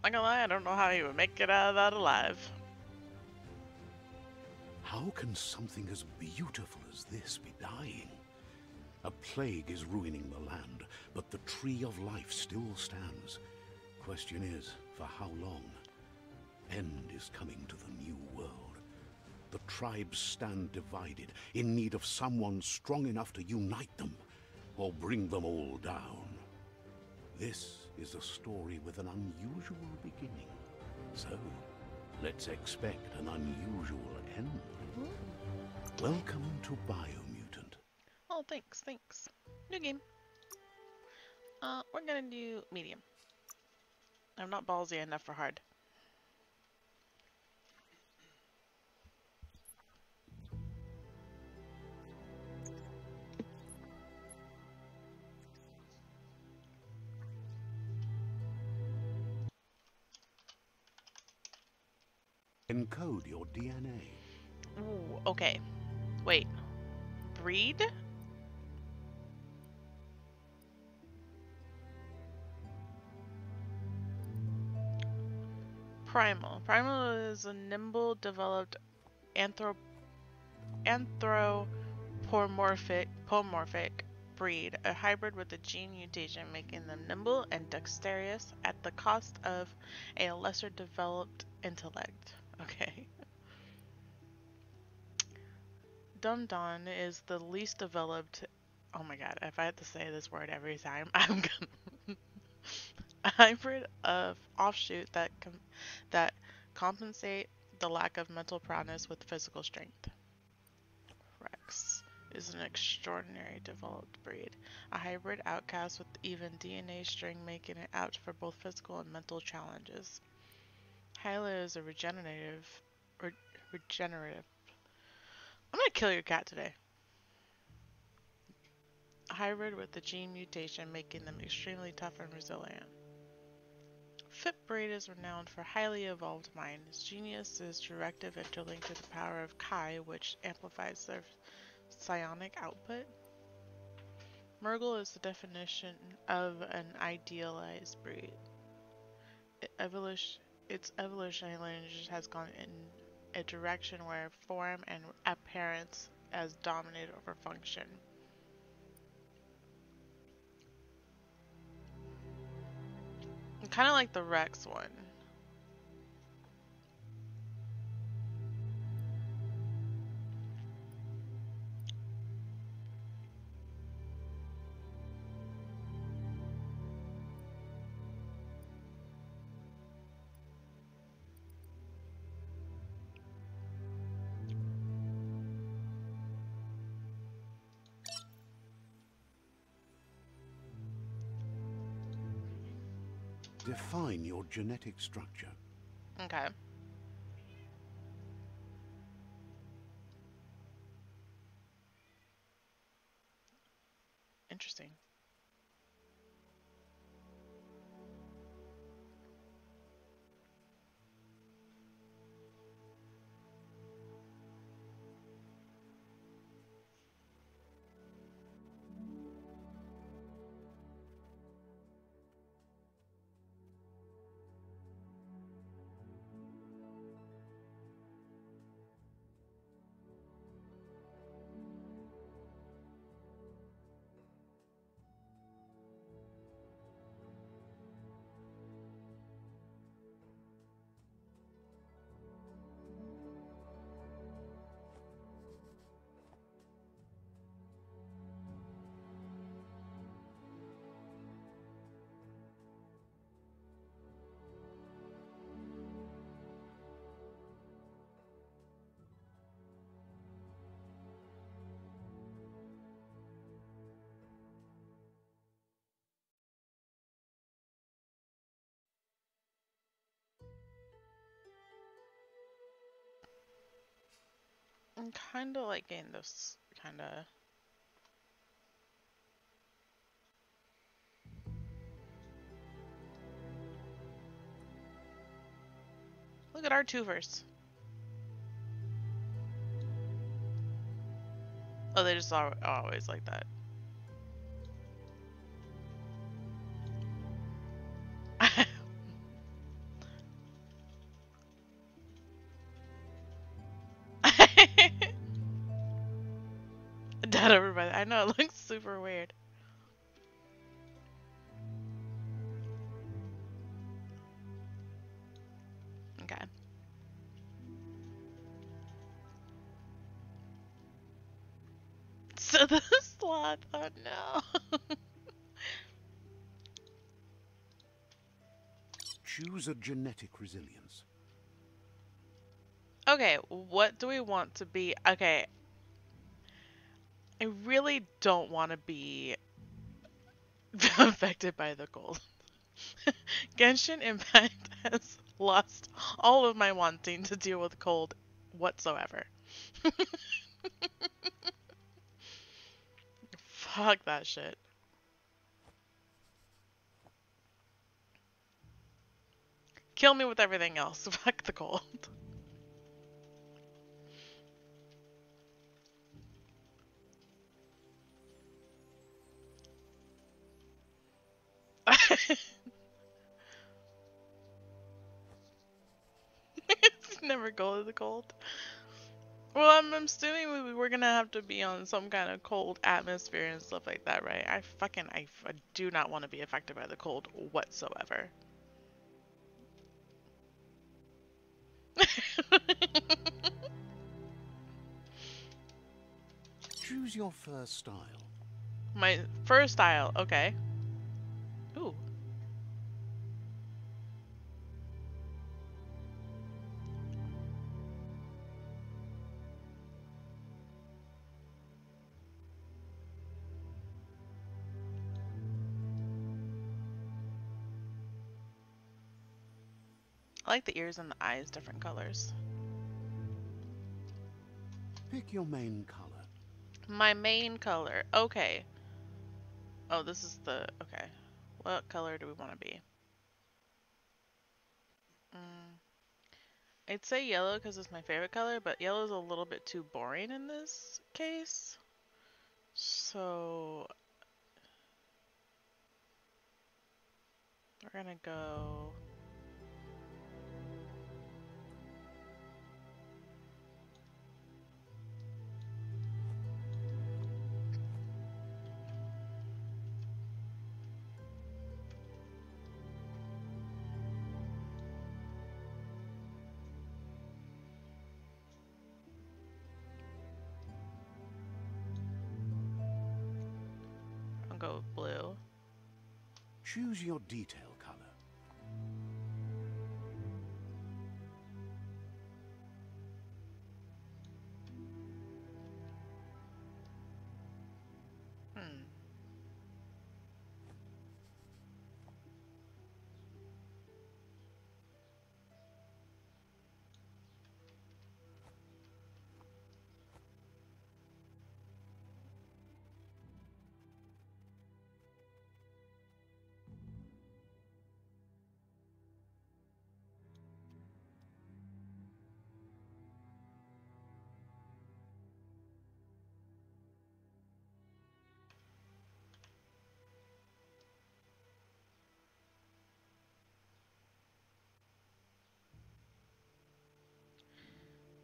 Not gonna lie, I don't know how he would make it out of that alive. How can something as beautiful as this be dying? A plague is ruining the land, but the tree of life still stands. Question is, for how long? End is coming to the new world. The tribes stand divided, in need of someone strong enough to unite them, or bring them all down. This is a story with an unusual beginning. So, let's expect an unusual end. Welcome to Biomutant. Oh, thanks. New game. We're gonna do medium. I'm not ballsy enough for hard. Encode your DNA. Ooh, okay. Wait. Breed? Primal. Primal is a nimble, developed anthropomorphic breed, a hybrid with a gene mutation making them nimble and dexterous at the cost of a lesser developed intellect. Okay. Dum-Don is the least developed. Oh my god, if I had to say this word every time, I'm gonna. A hybrid of offshoot that compensate the lack of mental prowess with physical strength. Rex is an extraordinary developed breed, a hybrid outcast with even DNA string making it apt for both physical and mental challenges. Hyla is a regenerative. I'm gonna kill your cat today. A hybrid with the gene mutation making them extremely tough and resilient. Fitbreed is renowned for highly evolved mind. Its genius is directive interlinked to the power of Kai, which amplifies their psionic output. Murgle is the definition of an idealized breed. Its evolutionary lineage has gone in a direction where form and appearance has dominated over function. Kind of like the Rex one. Define your genetic structure. Okay. Interesting. I'm kind of liking this kind of. Look at R2 first. Oh, they just are always like that. dead over by I know, it looks super weird. Okay. So the sloth, oh no. Choose a genetic resilience. Okay, what do we want to be? Okay, I really don't want to be affected by the cold. Genshin Impact has lost all of my wanting to deal with cold whatsoever. Fuck that shit. Kill me with everything else. Fuck the cold. Never go to the cold. Well, I'm assuming we're gonna have to be on some kind of cold atmosphere and stuff like that, right? I do not want to be affected by the cold whatsoever. Choose your first style. My first style, okay. Ooh, I like the ears and the eyes, different colors. Pick your main color. My main color, okay. Oh, this is the, okay. What color do we want to be? Mm, I'd say yellow because it's my favorite color, but yellow is a little bit too boring in this case. So we're gonna go. I'll go with blue. Choose your detail color. Hmm.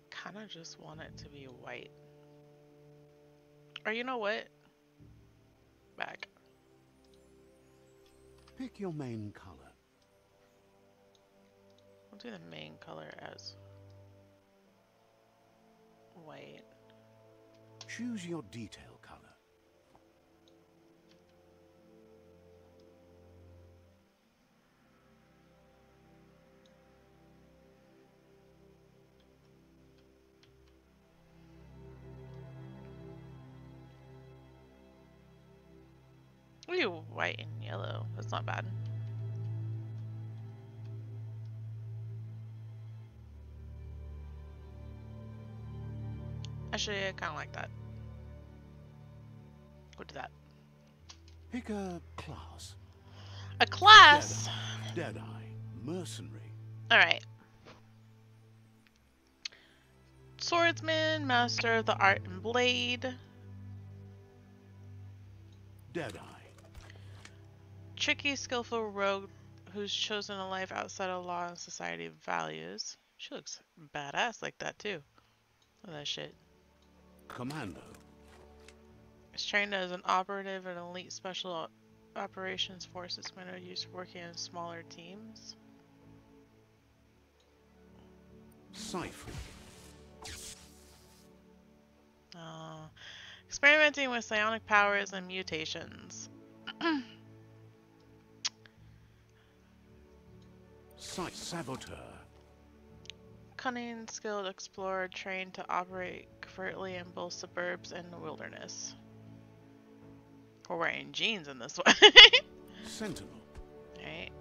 Kind of just want it to be white. Or you know what? Back. Pick your main color. We'll do the main color as white. Choose your detail color. Ooh, white and yellow. That's not bad. Actually, I kind of like that. We'll do that. Pick a class. A class! Deadeye. Mercenary. Alright. Swordsman, master of the art and blade. Deadeye. Tricky, skillful rogue who's chosen a life outside of law and society values. She looks badass like that too. Look at that shit. Commando. Is trained as an operative in elite special operations forces. Men are used to working in smaller teams. Cypher. Experimenting with psionic powers and mutations. Saboteur. Cunning, skilled explorer trained to operate covertly in both suburbs and the wilderness. We're wearing jeans in this one. Sentinel. Alright.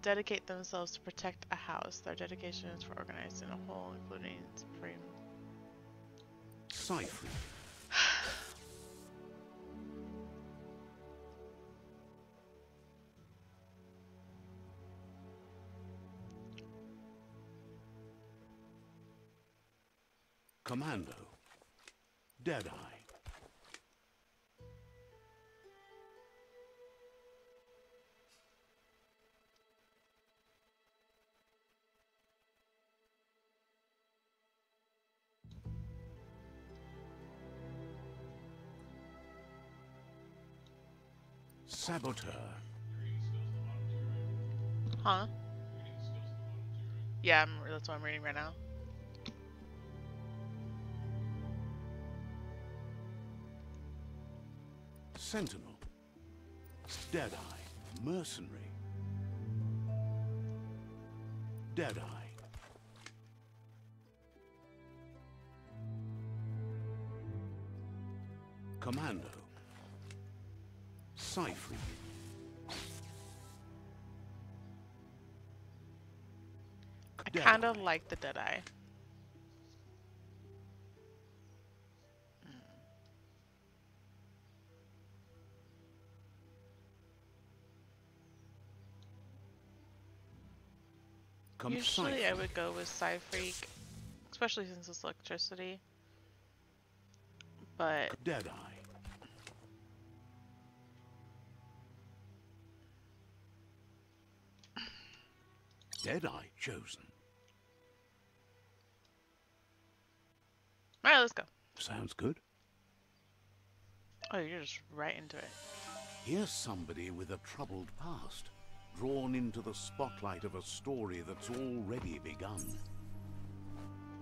Dedicate themselves to protect a house. Their dedication is for organizing a whole, including supreme. Cypher. Commando. Deadeye. Saboteur. Huh? Yeah, that's what I'm reading right now. Sentinel. Deadeye. Mercenary. Deadeye. Commando. Cypher. I kind of like the Deadeye. Usually I would go with Psy-Freak, especially since it's electricity. But Deadeye. Deadeye chosen. Alright, let's go. Sounds good. Oh, you're just right into it. Here's somebody with a troubled past, drawn into the spotlight of a story that's already begun.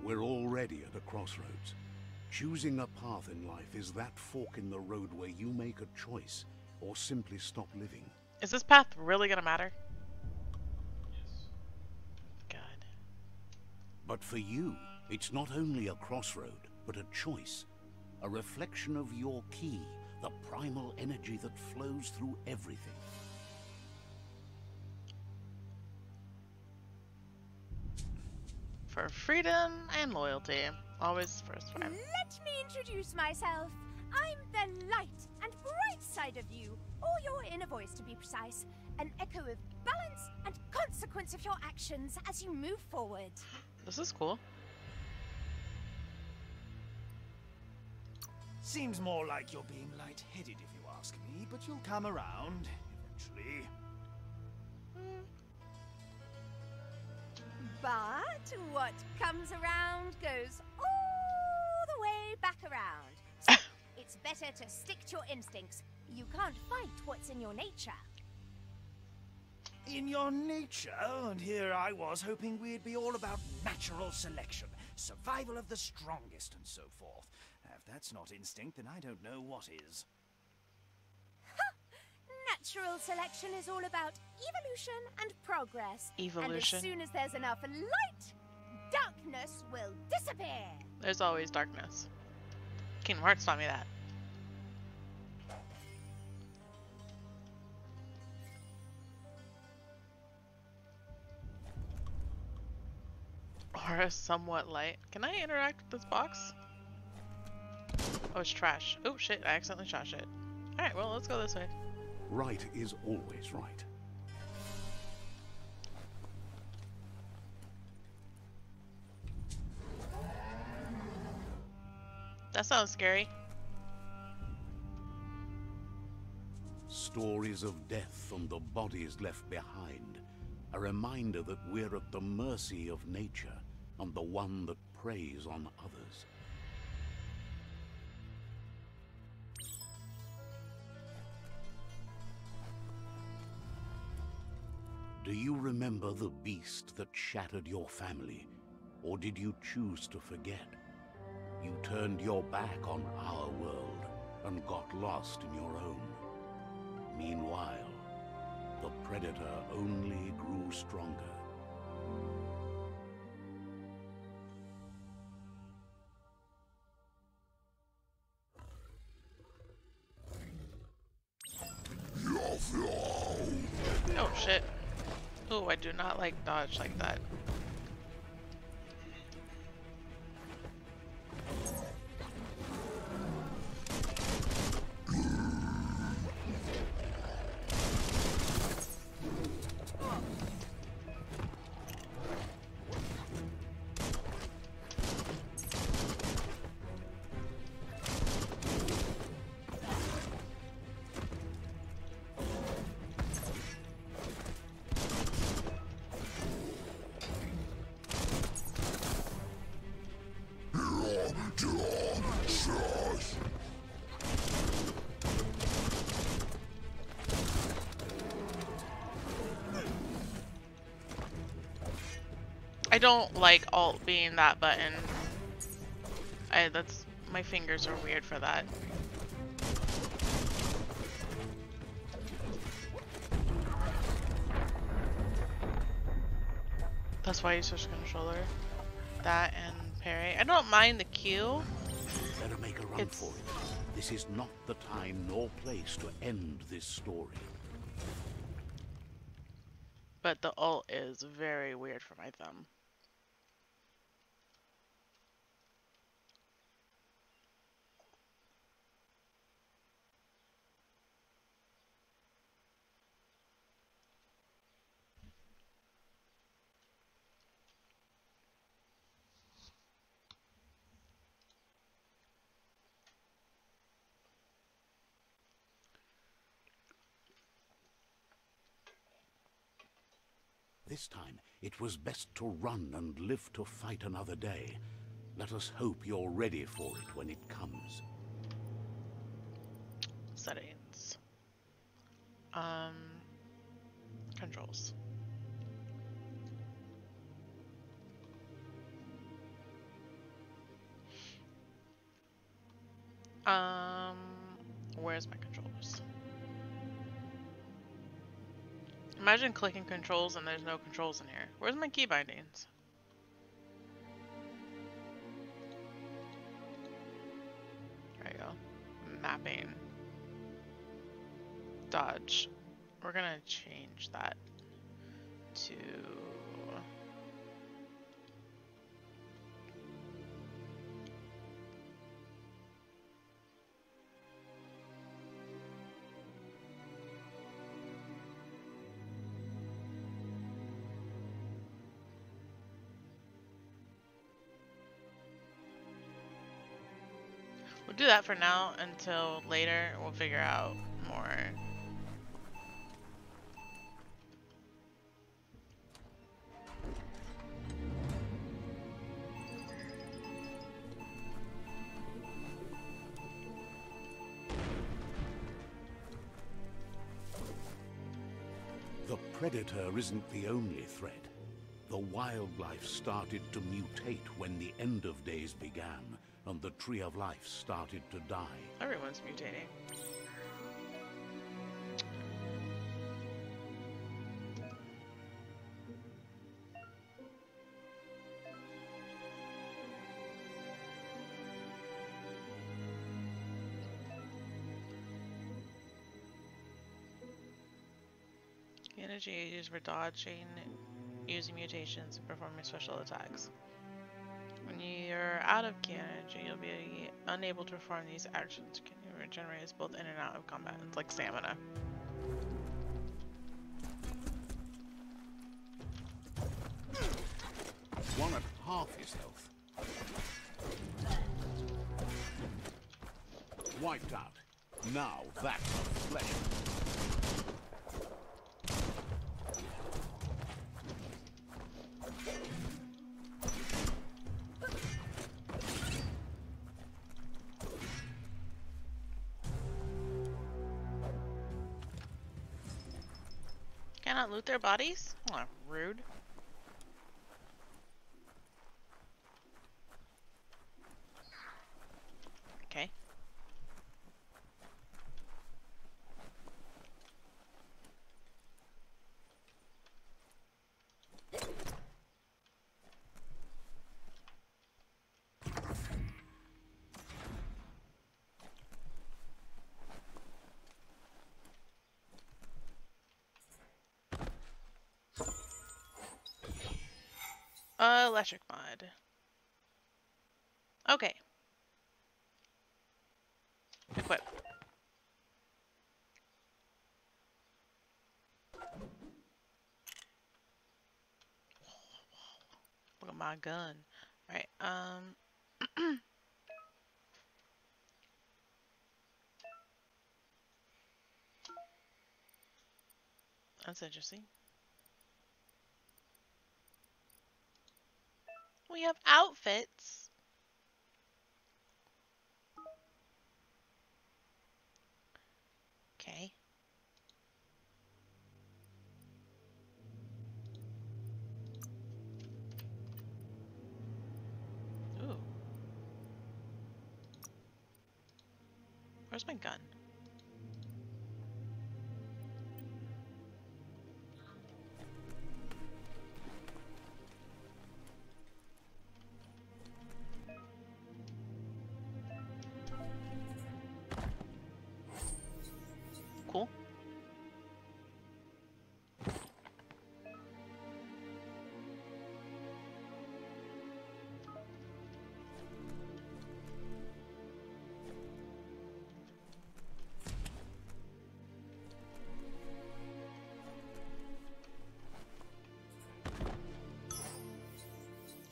We're already at a crossroads. Choosing a path in life is that fork in the road where you make a choice or simply stop living. Is this path really gonna matter? Yes. God. But for you, it's not only a crossroad, but a choice. A reflection of your key, the primal energy that flows through everything. For freedom and loyalty. Always first five. Let me introduce myself. I'm the light and bright side of you, or your inner voice to be precise. An echo of balance and consequence of your actions as you move forward. This is cool. Seems more like you're being light-headed if you ask me, but you'll come around eventually. But what comes around goes all the way back around. So it's better to stick to your instincts. You can't fight what's in your nature. In your nature? And here I was hoping we'd be all about natural selection, survival of the strongest and so forth. If that's not instinct, then I don't know what is. Natural selection is all about evolution and progress. Evolution. And as soon as there's enough light, darkness will disappear. There's always darkness. Kingdom Hearts taught me that. Or somewhat light. Can I interact with this box? Oh, it's trash. Oh shit, I accidentally trashed it. Alright, well, let's go this way. Right is always right. That sounds scary. Stories of death and the bodies left behind. A reminder that we're at the mercy of nature and the one that preys on others. Do you remember the beast that shattered your family? Or did you choose to forget? You turned your back on our world and got lost in your own. Meanwhile, the Predator only grew stronger. Oh shit. Oh, I do not like dodge like that. I don't like alt being that button. That's my fingers are weird for that. That's why you switch controller. That and parry. I don't mind the Q. Better make a run for it. This is not the time nor place to end this story. But the ult is very weird for my thumb. This time, it was best to run and live to fight another day. Let us hope you're ready for it when it comes. Settings. Controls. Where's my controls? Imagine clicking controls and there's no controls in here. Where's my key bindings? There you go. Mapping. Dodge. We're gonna change that to... We'll do that for now until later. We'll figure out more. The Predator isn't the only threat. The wildlife started to mutate when the end of days began, and the Tree of Life started to die. Everyone's mutating. The energy used for dodging, using mutations, and performing special attacks. When you're out of key energy, you'll be unable to perform these actions. Can you regenerate both in and out of combat? It's like stamina. One at half his health. Wiped out. Now that's a flesh. not loot their bodies? Oh, rude. Okay. Electric mod. Okay. Equip. Look at my gun. Alright, that's interesting. We have outfits. Okay. Ooh. Where's my gun? Cool.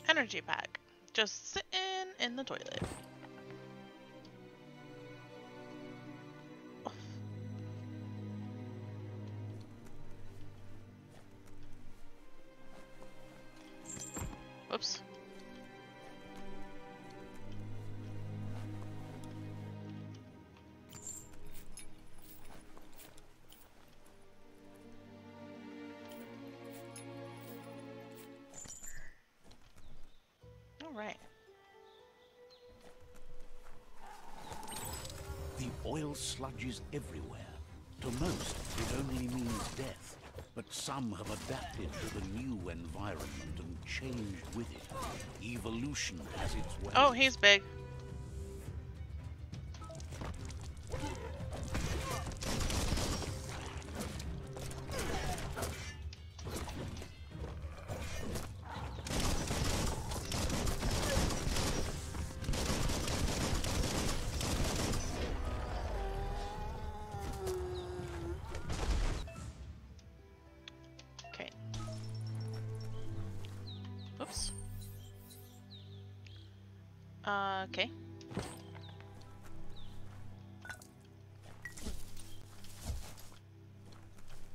Energy pack. Just sitting in the toilet. Oh. Whoops. Alright. The oil sludges everywhere. To most, it only means death. But some have adapted to the new environment and changed with it. Evolution has its way. Oh, he's big. Okay. Oops. Okay.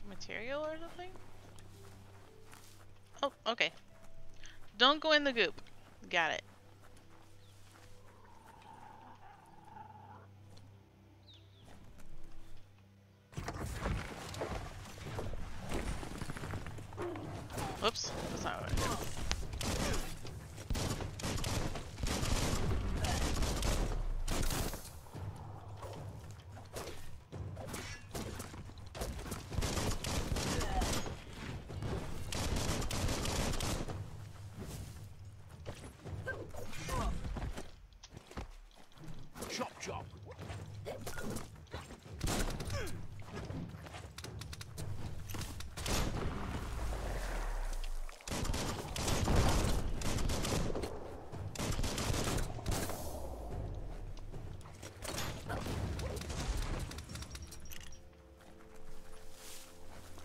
Material or something? Oh, okay. Don't go in the goop. Got it. Whoops. That's not what I did. Chop chop.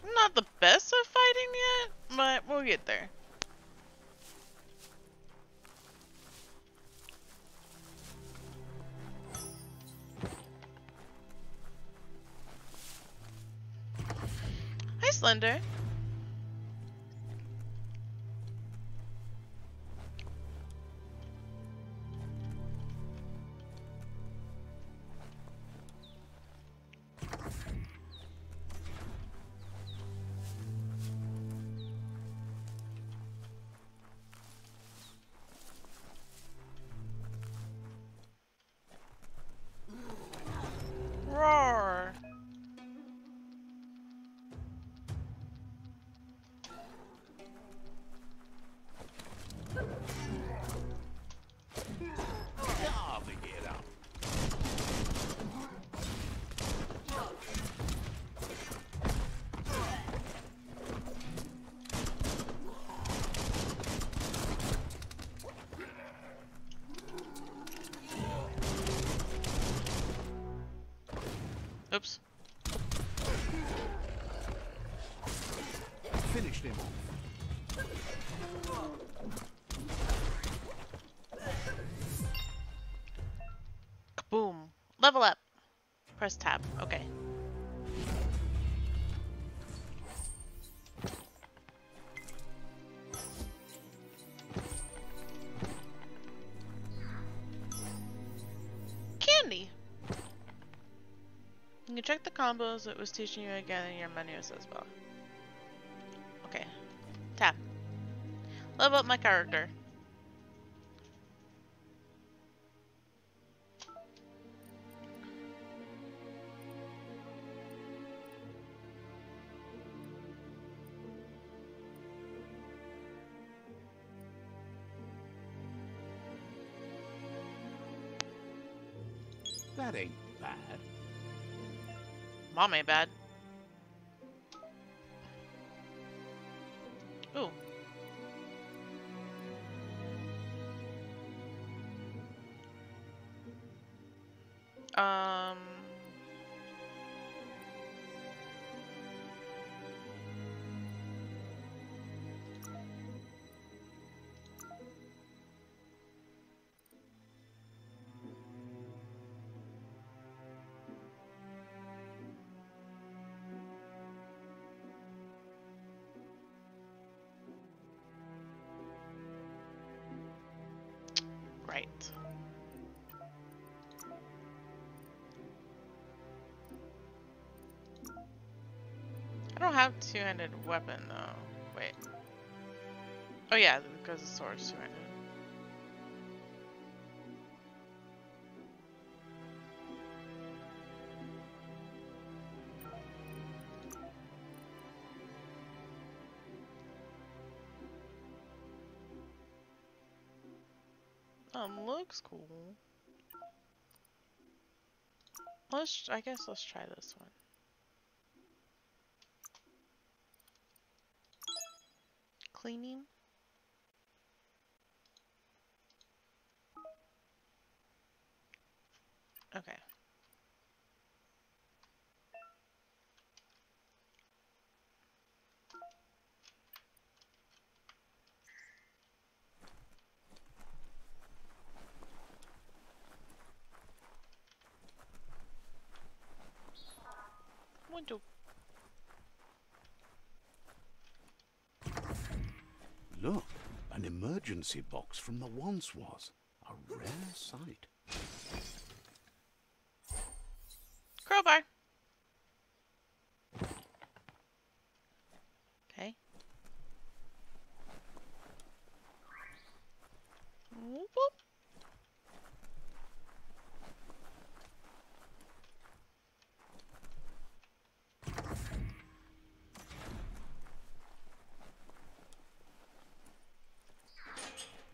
I'm not the best at fighting yet, but we'll get there. Hi, Slender. Level up. Press tab. Okay. Candy. You can check the combos it was teaching you again in your menus as well. Okay. Tab. Level up my character. That ain't bad. Mom ain't bad. Ooh. Um. Right. I don't have two-handed weapon though. Wait. Oh yeah, because the sword's two-handed. Looks cool. I guess let's try this one. Cleaning. Okay. Window. Look, an emergency box from the once was. A rare sight. Crowbar. Okay. Whoop, whoop.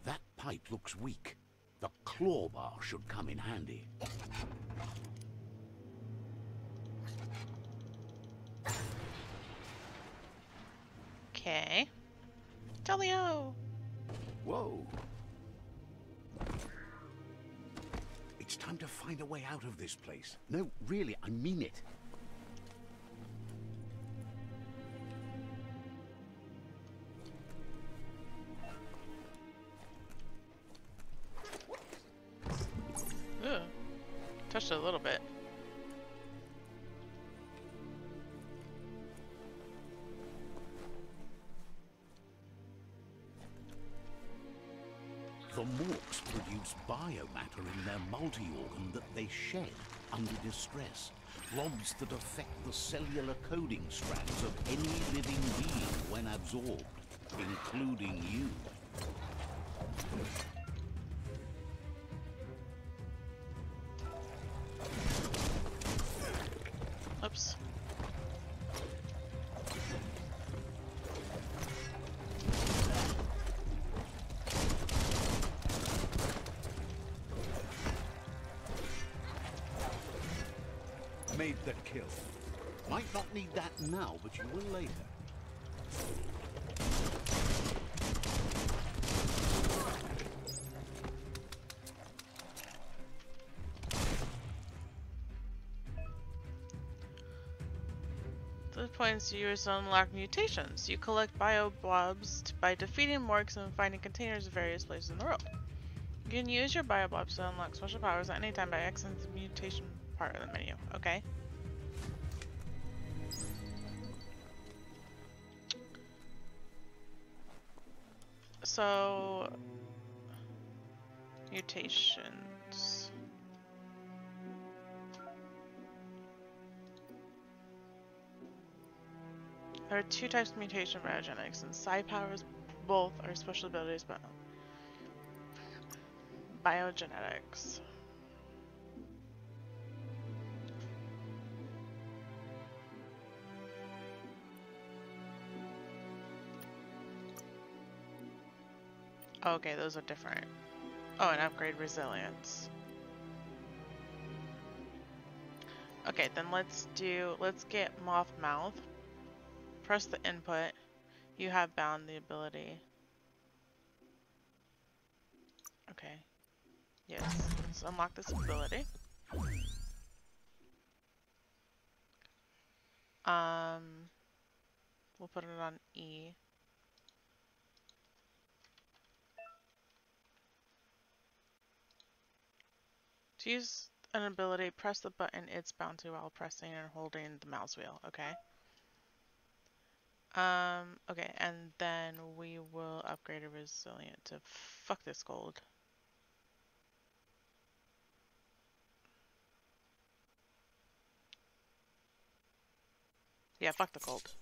That pipe looks weak. The claw bar should come in handy. Okay. Tally-ho! Whoa. It's time to find a way out of this place. No, really, I mean it. Ugh. Touched it a little bit. The morks produce biomatter in their multi-organ that they shed under distress. Rods that affect the cellular coding strands of any living being when absorbed, including you. Oops. Made the kill. Might not need that now, but you will later. This points to yours to unlock mutations. You collect bioblobs by defeating morks and finding containers in various places in the world. You can use your bioblobs to unlock special powers at any time by accessing the mutation part of the menu. Okay. So, mutations. There are two types of mutation biogenics, and psi powers both are special abilities, but biogenetics. Okay, those are different. Oh, and upgrade resilience. Okay, then let's get Moth Mouth. Press the input. You have bound the ability. Okay. Yes. Let's unlock this ability. We'll put it on E. To use an ability, press the button it's bound to while pressing and holding the mouse wheel. Okay. Okay, and then we will upgrade a resilient to fuck this gold. Yeah, fuck the gold.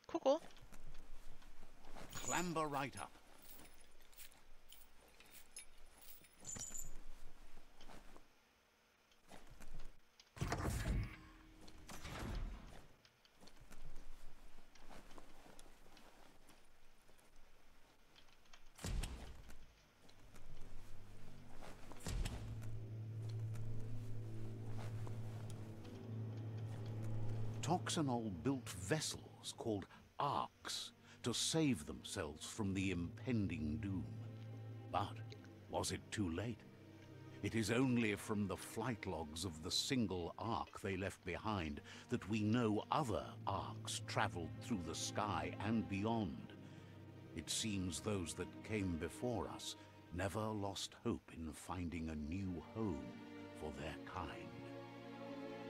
Cool, cool. Clamber right up. Toxanol built vessels called arks to save themselves from the impending doom. But was it too late? It is only from the flight logs of the single ark they left behind that we know other arks traveled through the sky and beyond. It seems those that came before us never lost hope in finding a new home for their kind.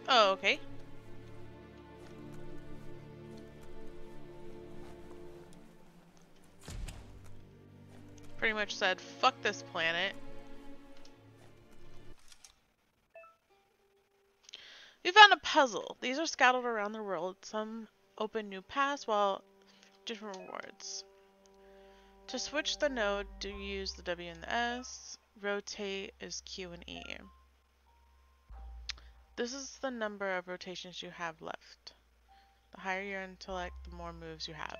Oh, okay. Pretty much said, fuck this planet. We found a puzzle. These are scattered around the world. Some open new paths, while different rewards. To switch the node, do use the W and the S. Rotate is Q and E. This is the number of rotations you have left. The higher your intellect, the more moves you have.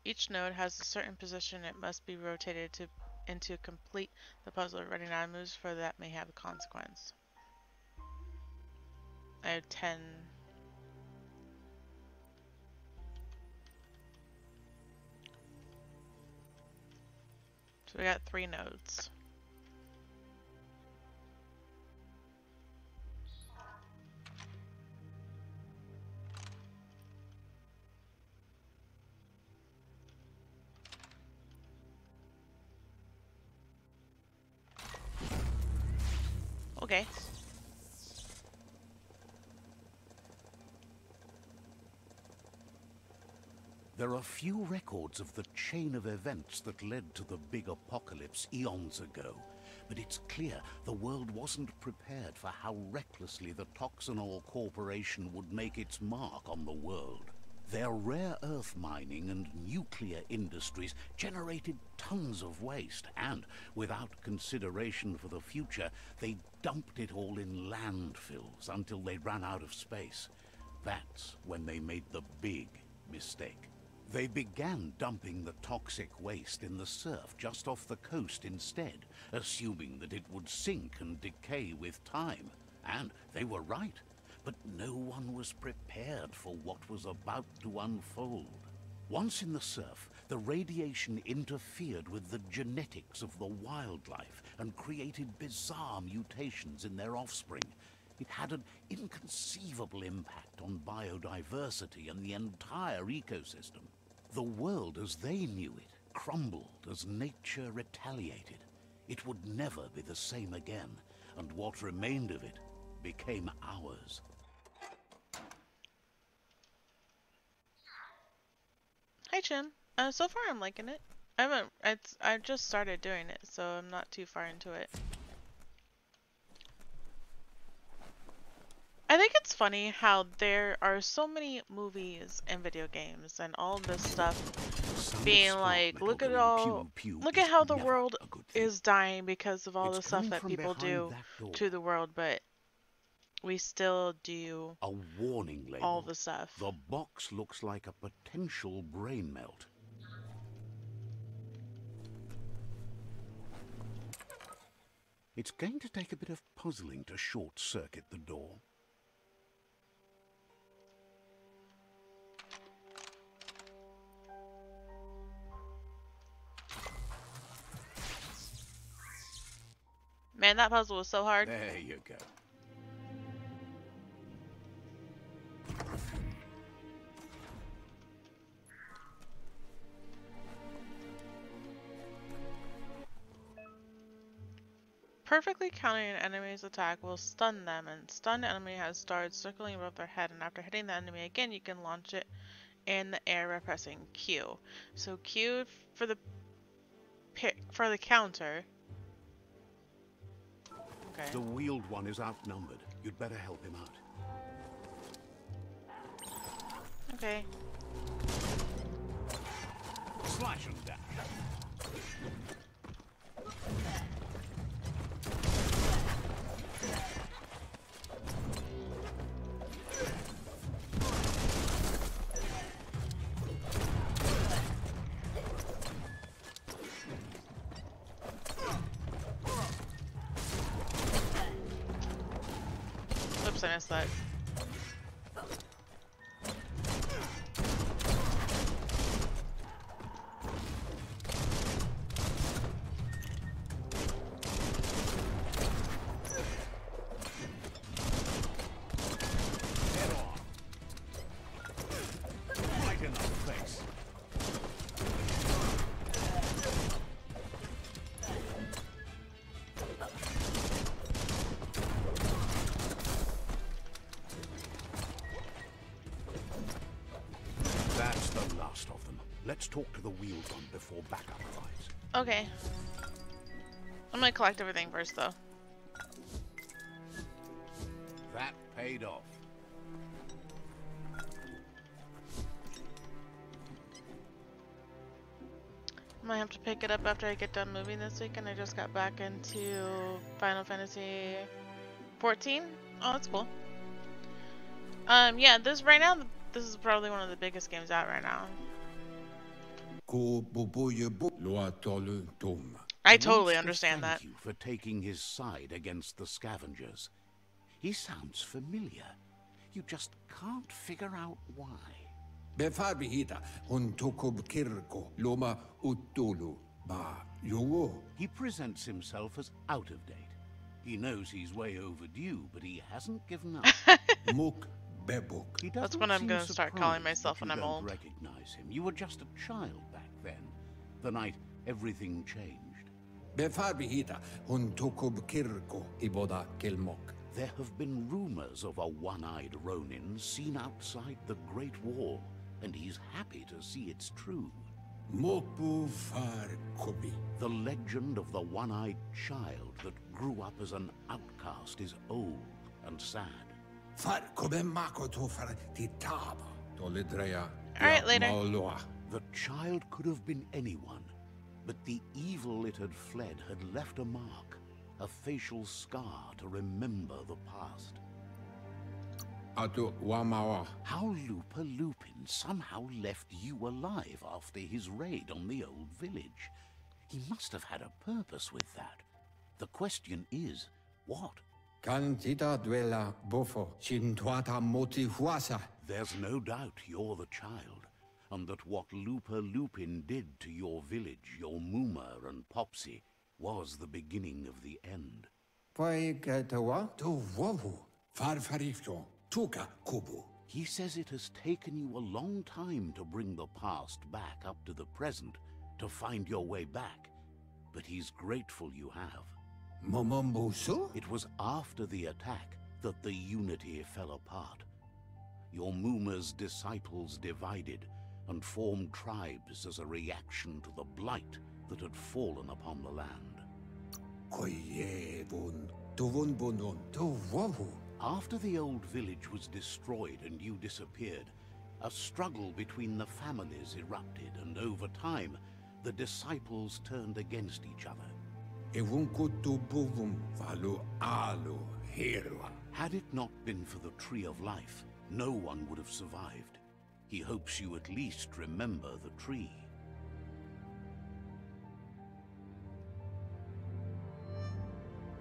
Each node has a certain position it must be rotated to complete the puzzle. Running out of moves for that may have a consequence. I have 10. So we got 3 nodes. Okay. There are few records of the chain of events that led to the big apocalypse eons ago, but it's clear the world wasn't prepared for how recklessly the Toxanol Corporation would make its mark on the world. Their rare earth mining and nuclear industries generated tons of waste, and without consideration for the future, they dumped it all in landfills until they ran out of space. That's when they made the big mistake. They began dumping the toxic waste in the surf just off the coast instead, assuming that it would sink and decay with time. And they were right. But no one was prepared for what was about to unfold. Once in the surf, the radiation interfered with the genetics of the wildlife and created bizarre mutations in their offspring. It had an inconceivable impact on biodiversity and the entire ecosystem. The world as they knew it crumbled as nature retaliated. It would never be the same again, and what remained of it became ours. Hi, Chin. So far I'm liking it. I just started doing it, so I'm not too far into it. I think it's funny how there are so many movies and video games and all this stuff being like, look at how the world is dying because of all the stuff that people do to the world, but we still do a warning label. All the stuff. The box looks like a potential brain melt. It's going to take a bit of puzzling to short-circuit the door. Man, that puzzle was so hard. There you go. Perfectly countering an enemy's attack will stun them, and stunned enemy has stars circling above their head, and after hitting the enemy again, you can launch it in the air by pressing Q. So Q for the counter. Okay. The wheeled one is outnumbered. You'd better help him out. Okay. Slash and dash. Oops, I missed that. Let's talk to the wheeled one before backup arrives. Okay. I'm gonna collect everything first, though. That paid off. I might have to pick it up after I get done moving this weekend. I just got back into Final Fantasy 14. Oh, that's cool. Yeah, this is probably one of the biggest games out right now. I totally understand that. Thank you for taking his side against the scavengers. He sounds familiar. You just can't figure out why. He presents himself as out of date. He knows he's way overdue, but he hasn't given up. That's when I'm going to start calling myself when I'm old. Recognize him. You were just a child back then. The night everything changed. There have been rumors of a one-eyed Ronin seen outside the Great Wall, and he's happy to see it's true. The legend of the one-eyed child that grew up as an outcast is old and sad. Alright, later. The child could have been anyone, but the evil it had fled had left a mark, a facial scar to remember the past. How Lupa Lupin somehow left you alive after his raid on the old village. He must have had a purpose with that. The question is, what? There's no doubt you're the child, and that what Lupa Lupin did to your village, your Muma and Popsy, was the beginning of the end. He says it has taken you a long time to bring the past back up to the present, to find your way back, but he's grateful you have. Momomboso? It was after the attack that the Unity fell apart. Your Muma's disciples divided and formed tribes as a reaction to the blight that had fallen upon the land. After the old village was destroyed and you disappeared, a struggle between the families erupted, and over time, the disciples turned against each other. Had it not been for the Tree of Life, no one would have survived. He hopes you at least remember the tree.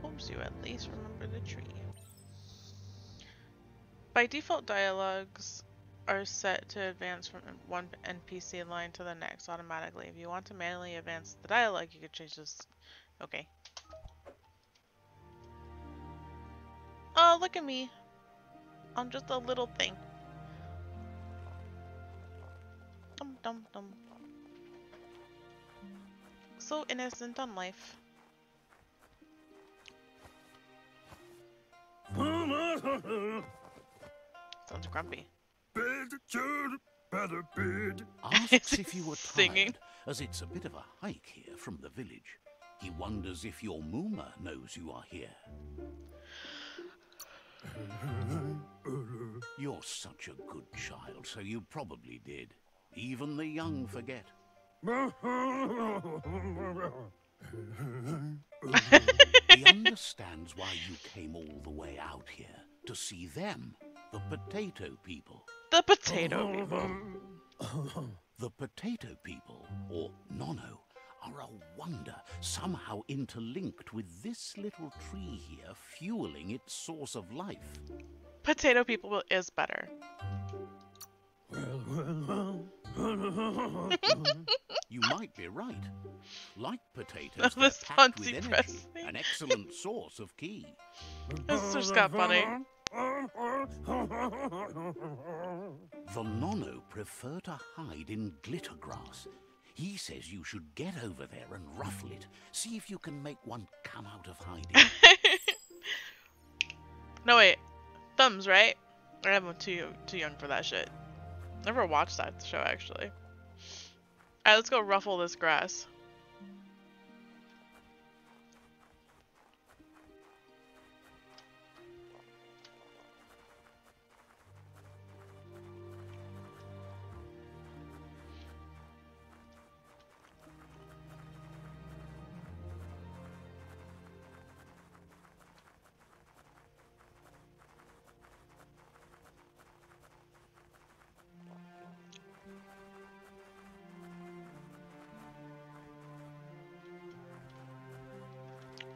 Hopes you at least remember the tree. By default, dialogues are set to advance from one NPC line to the next automatically. If you want to manually advance the dialogue, you could change this. Okay. Oh, look at me. I'm just a little thing. Dum dum dum. So innocent on life. Sounds grumpy. Asks if you were Singing. tired, as it's a bit of a hike here from the village. He wonders if your Muma knows you are here. You're such a good child, so you probably did. Even the young forget. He understands why you came all the way out here, to see them, the potato people. The potato people. The potato people, or Nono, are a wonder, somehow interlinked with this little tree here, fueling its source of life. Potato people is better. You might be right. Like potatoes, they're This packed one's with energy, depressing. an excellent source of ki. This just got funny. The Nono prefer to hide in glitter grass. He says you should get over there and ruffle it. See if you can make one come out of hiding. No wait, Thumbs, right? I'm too young for that shit. Never watched that show actually. Alright, let's go ruffle this grass.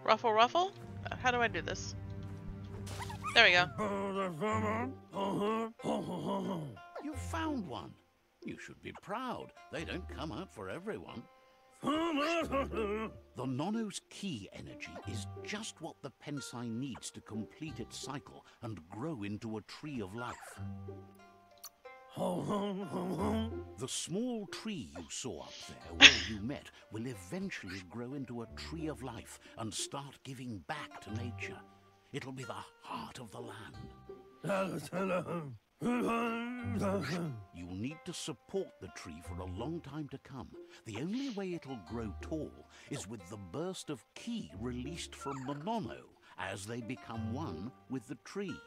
Ruffle, ruffle? How do I do this? There we go. You found one. You should be proud. They don't come out for everyone. The Nono's ki energy is just what the Pensai needs to complete its cycle and grow into a tree of life. The small tree you saw up there where you met will eventually grow into a tree of life and start giving back to nature. It'll be the heart of the land. You'll need to support the tree for a long time to come. The only way it'll grow tall is with the burst of ki released from the Nono as they become one with the tree.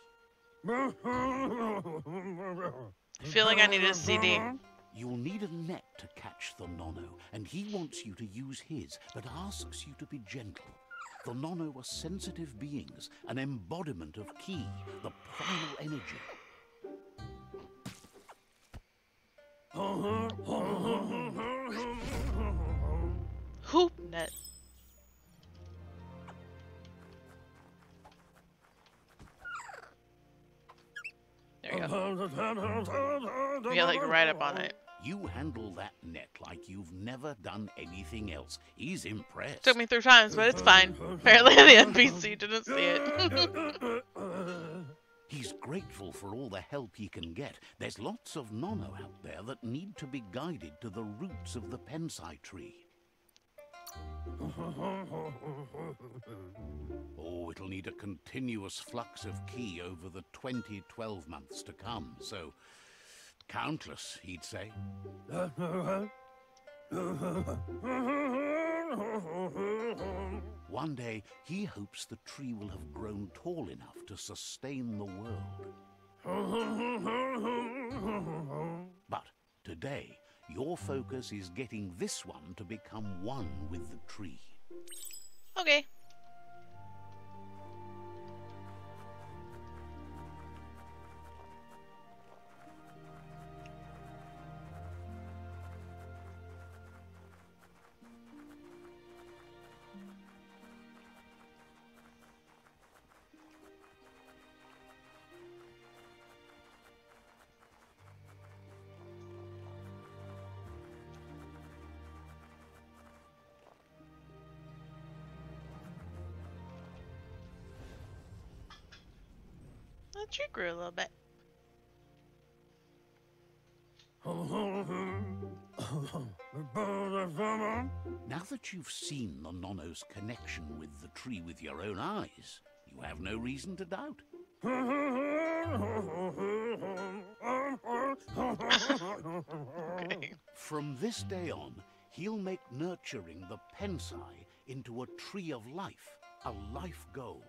I feel like I need a CD. You'll need a net to catch the Nono, and he wants you to use his, but asks you to be gentle. The Nono are sensitive beings, an embodiment of ki, the primal energy. Hoop net. There we go. We get like right up on it. You handle that net like you've never done anything else. He's impressed. Took me 3 times, but it's fine. Apparently the NPC didn't see it. He's grateful for all the help he can get. There's lots of Nono out there that need to be guided to the roots of the Pensai tree. Oh, it'll need a continuous flux of ki over the 2012 months to come, so countless, he'd say. One day, he hopes the tree will have grown tall enough to sustain the world. But today, your focus is getting this one to become one with the tree. Okay. The tree grew a little bit. Now that you've seen the Nonno's connection with the tree with your own eyes, you have no reason to doubt. Okay. From this day on, he'll make nurturing the Pensai into a tree of life, a life goal,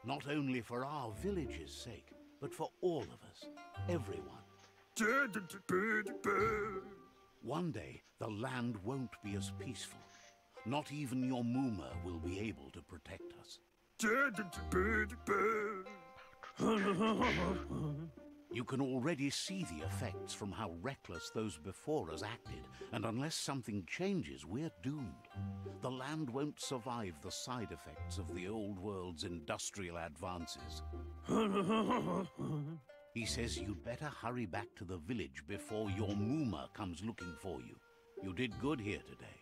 not only for our village's sake, but for all of us, everyone. One day, the land won't be as peaceful. Not even your Muma will be able to protect us. You can already see the effects from how reckless those before us acted, and unless something changes, we're doomed. The land won't survive the side effects of the old world's industrial advances. He says you'd better hurry back to the village before your Muma comes looking for you. You did good here today.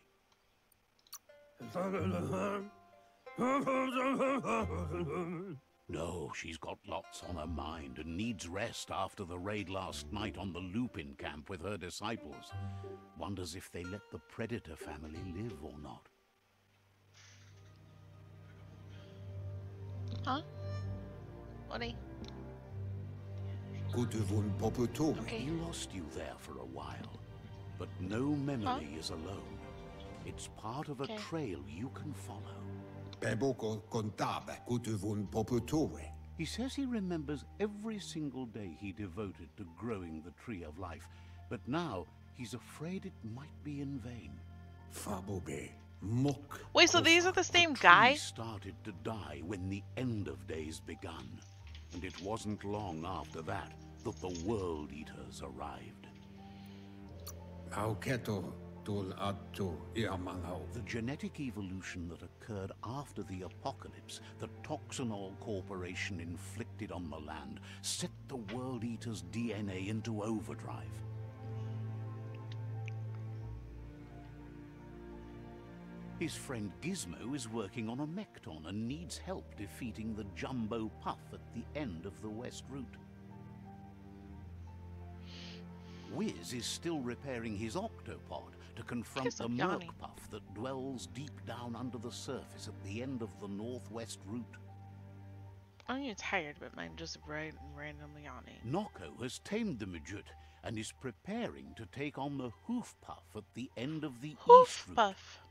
No, she's got lots on her mind and needs rest after the raid last night on the Lupin camp with her disciples. Wonders if they let the Predator family live or not. Huh? Buddy? Kutuvun poputove. Okay. He lost you there for a while, but no memory is alone. It's part of a Okay. trail you can follow. Peboko contave kutuvun poputove. He says he remembers every single day he devoted to growing the Tree of Life, but now he's afraid it might be in vain. Fabobe mok. Wait, so these are the same The guy? tree started to die when the end of days begun, and it wasn't long after that that the World Eaters arrived. Auketo tul attu iamangau. The genetic evolution that occurred after the apocalypse that Toxanol Corporation inflicted on the land set the World Eater's DNA into overdrive. His friend Gizmo is working on a Mekton and needs help defeating the Jumbo Puff at the end of the West Route. Wiz is still repairing his octopod to confront Guess the I'm yawning. Merc-Puff that dwells deep down under the surface at the end of the Northwest Route. I'm even tired, but mine just randomly yawning. Noko has tamed the Majut and is preparing to take on the Hoof Puff at the end of the East Hoof Route. Puff.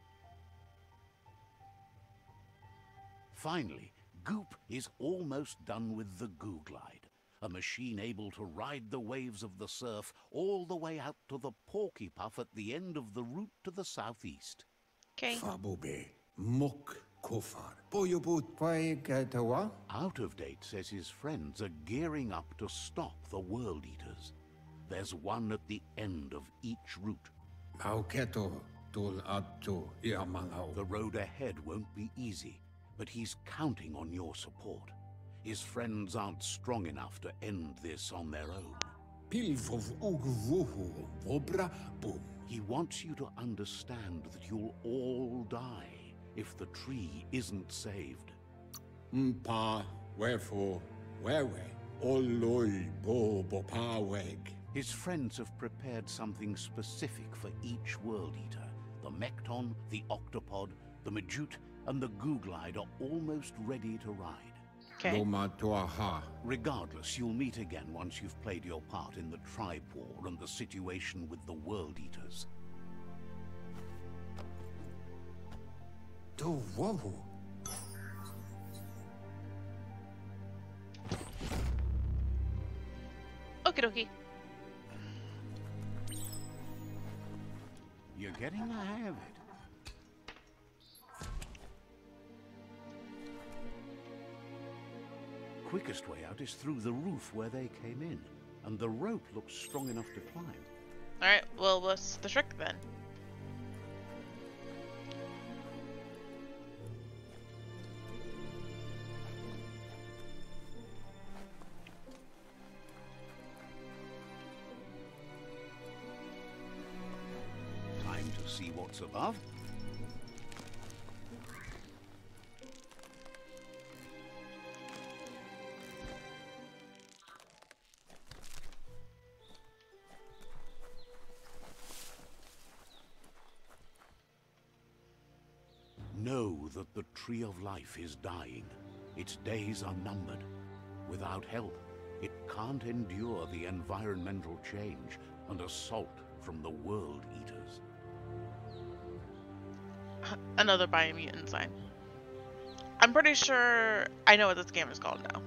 Finally, Goop is almost done with the Goo Glide, a machine able to ride the waves of the surf all the way out to the Porky Puff at the end of the route to the southeast. Okay. Fabobe mok kofar. Boyobut paiketawa. Out of Date says his friends are gearing up to stop the World Eaters. There's one at the end of each route. Auketo tul attu iamangau. The road ahead won't be easy, but he's counting on your support. His friends aren't strong enough to end this on their own. Pilvov ugvuhu vobra bum. He wants you to understand that you'll all die if the tree isn't saved. Mpa wherefore wewe oloi bo bopaweg. His friends have prepared something specific for each World Eater. The Mekton, the Octopod, The Majute and the Googlide are almost ready to ride. Okay. Loma Tuaha. Regardless, you'll meet again once you've played your part in the tribe war and the situation with the World Eaters. Do wohu. Okie dokie. You're getting the hang of it. Quickest way out is through the roof where they came in, and the rope looks strong enough to climb. Alright, well, what's the trick then? Time to see what's above. Know that the Tree of Life is dying. Its days are numbered. Without help, it can't endure the environmental change and assault from the World Eaters. Another Biomutant sign. I'm pretty sure I know what this game is called now.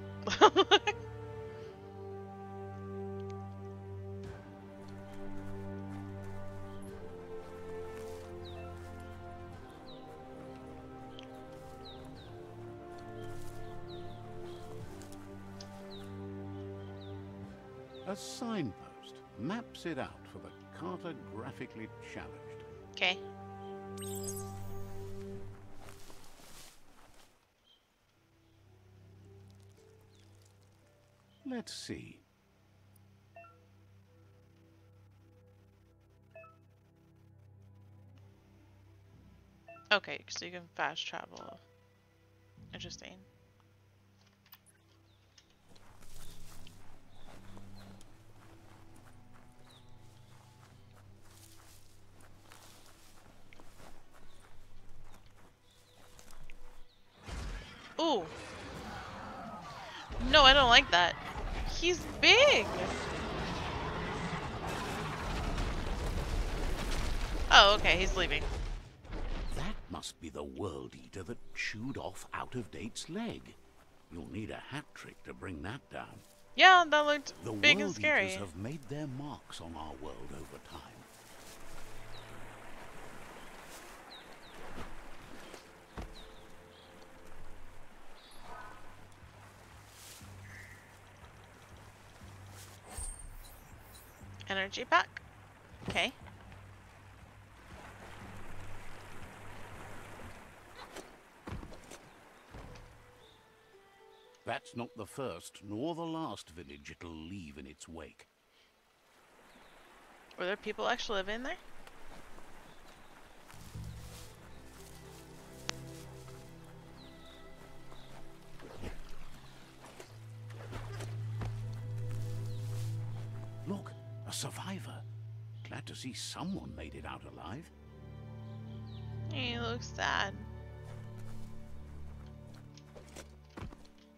A signpost maps it out for the cartographically challenged. Okay. Let's see. Okay, so you can fast travel. Interesting. Ooh. No, I don't like that. He's big. Oh, okay, he's leaving. That must be the World Eater that chewed off Out-of-Date's leg. You'll need a hat trick to bring that down. Yeah, that looked The big and World scary. Eaters have made their marks on our world over time. Energy pack. Okay. That's not the first nor the last village it'll leave in its wake. Were there people actually living there? Look, a survivor. Glad to see someone made it out alive. He looks sad.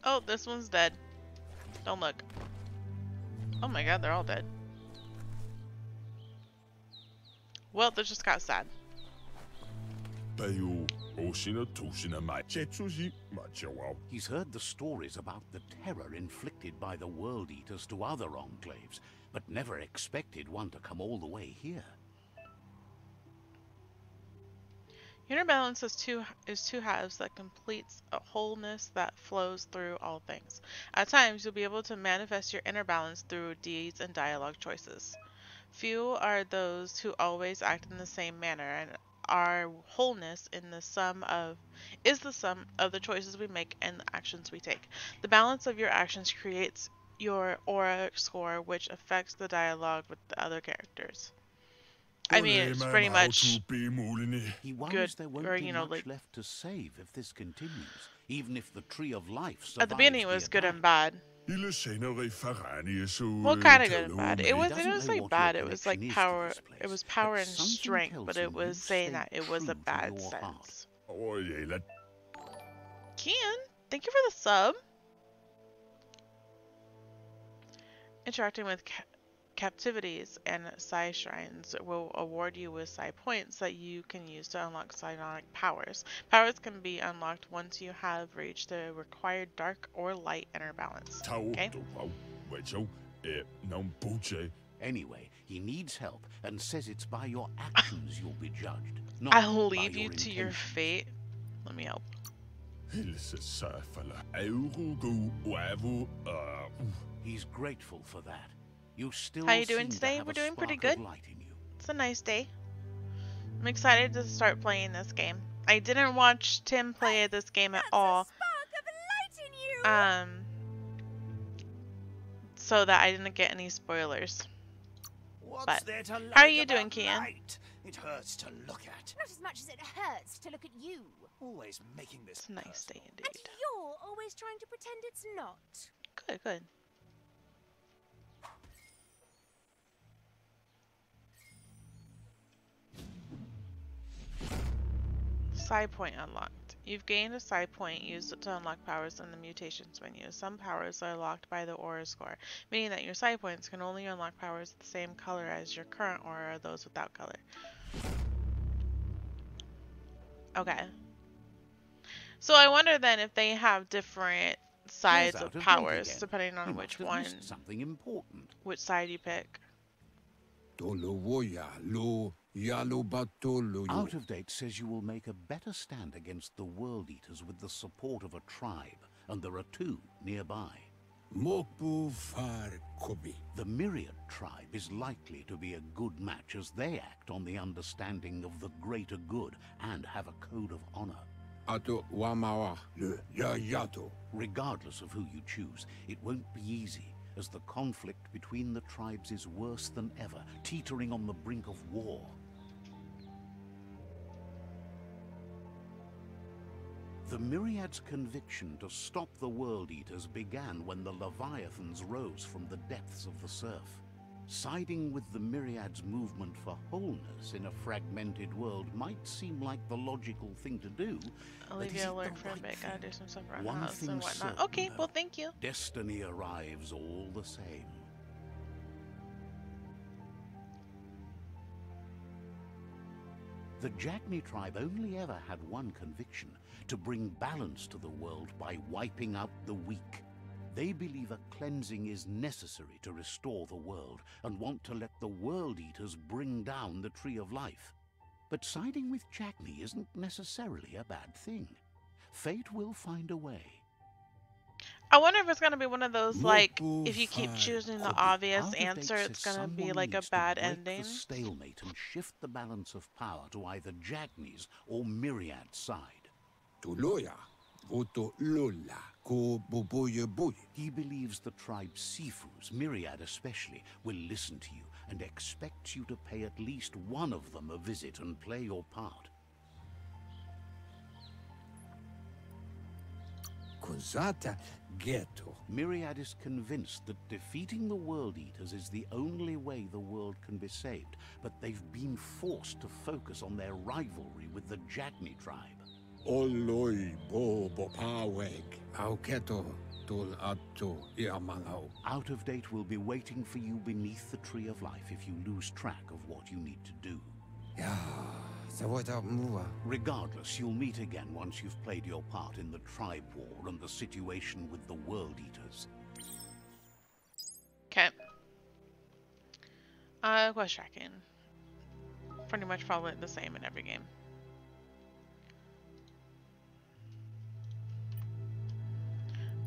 Oh, this one's dead. Don't look. Oh my god, they're all dead. Well, they just got sad. He's heard the stories about the terror inflicted by the World Eaters to other enclaves, but never expected one to come all the way here. Inner balance is two halves that completes a wholeness that flows through all things. At times, you'll be able to manifest your inner balance through deeds and dialogue choices. Few are those who always act in the same manner, and our wholeness is the sum of the choices we make and the actions we take. The balance of your actions creates your aura score, which affects the dialogue with the other characters. I mean, it's pretty much He worries good, there won't or, be you know, much like, left to save if this continues, even if the Tree of Life survives at the beginning it was good and bad. Well, Well, kind of good and bad. It He wasn't doesn't know like what bad. your It was like connection is to power. this place, It was power but and something strength, tells but me it was you saying stayed that it was true a to bad your heart. sense. Oye, Kian, thank you for the sub. Interacting with captivities and Psi shrines will award you with Psi points that you can use to unlock psionic powers. Powers can be unlocked once you have reached the required dark or light inner balance. Okay? Anyway, he needs help and says it's by your actions you'll be judged, not I'll by leave your you to your intentions. fate. Let me help. He's grateful for that. You still How you doing seem to today? have We're a doing pretty spark good. of light in you. It's a nice day. I'm excited to start playing this game. I didn't watch Tim play this game at That's all. a spark of light in you! So that I didn't get any spoilers. What's But there to like how are you about doing, Kian? light? It hurts to look at. Not as much as it hurts to look at you. Always making this It's a nice day personal. indeed. And you're always trying to pretend it's not. Good, good. Psi point unlocked. You've gained a Psi point. Use it to unlock powers in the mutations menu. Some powers are locked by the aura score, meaning that your Psi points can only unlock powers the same color as your current aura or those without color. Okay. So I wonder then if they have different sides of powers depending on which one, something important. which side you pick. Out of Date says you will make a better stand against the World Eaters with the support of a tribe, and there are two nearby. The Myriad tribe is likely to be a good match as they act on the understanding of the greater good and have a code of honor. Regardless of who you choose, it won't be easy, as the conflict between the tribes is worse than ever, teetering on the brink of war. The Myriad's conviction to stop the World Eaters began when the Leviathans rose from the depths of the surf. Siding with the Myriad's movement for wholeness in a fragmented world might seem like the logical thing to do. I'll leave you alert for a bit. Gotta do some stuff around the One house and thing's whatnot. certain, Okay, well, thank you. Destiny arrives all the same. The Jagni tribe only ever had one conviction: to bring balance to the world by wiping out the weak. They believe a cleansing is necessary to restore the world, and want to let the World Eaters bring down the Tree of Life. But siding with Jagni isn't necessarily a bad thing. Fate will find a way. I wonder if it's gonna be one of those, like, if you keep choosing the obvious answer, it's gonna be like a bad ending. The stalemate and shift the balance of power to either Jagni's or Myriad's side. He believes the tribe's Sifus, Myriad especially, will listen to you and expects you to pay at least one of them a visit and play your part. Myriad is convinced that defeating the World Eaters is the only way the world can be saved, but they've been forced to focus on their rivalry with the Jagni tribe. Out of Date will be waiting for you beneath the Tree of Life if you lose track of what you need to do. Regardless, you'll meet again once you've played your part in the tribe war and the situation with the World Eaters. Okay. Quest tracking. Pretty much probably the same in every game.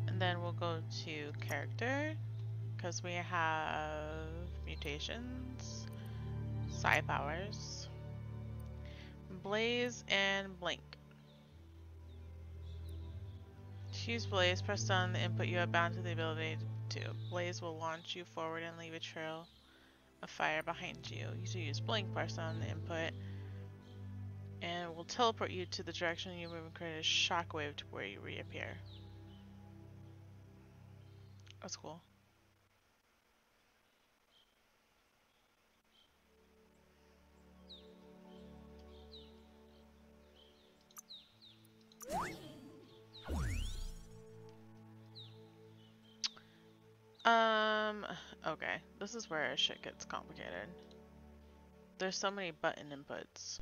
And then we'll go to character, because we have mutations, psi powers, blaze, and blink. To use blaze, press down the input you have bound to the ability to. Blaze will launch you forward and leave a trail of fire behind you. To use blink, press down the input and it will teleport you to the direction you move and create a shockwave to where you reappear. That's cool. Okay, this is where shit gets complicated. There's so many button inputs.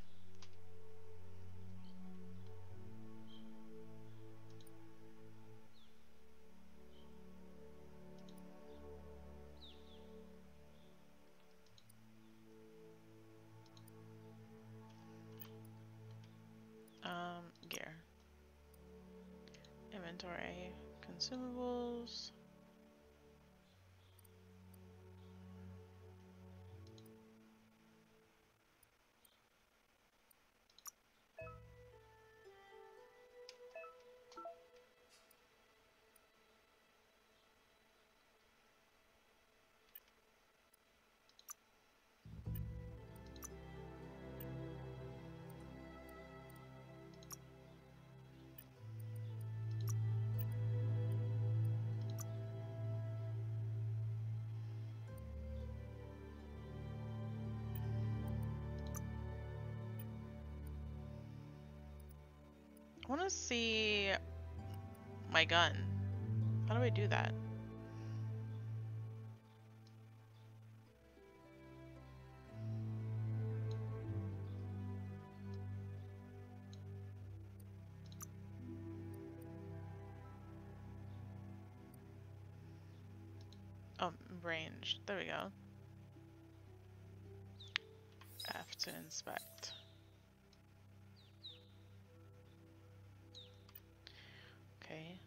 Gear. Inventory. Consumables. I want to see my gun. How do I do that? Oh, range. There we go. F to inspect. Okay.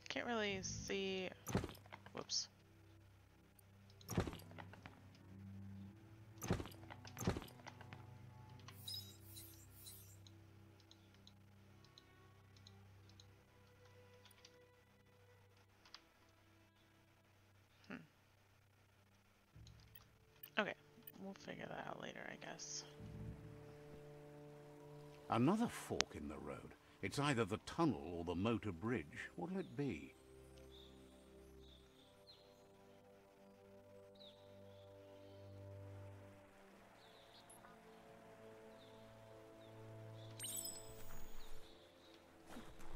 Can't really see. Whoops. Okay, we'll figure that out later, I guess. Another fork in the road. It's either the tunnel or the motor bridge. What'll it be?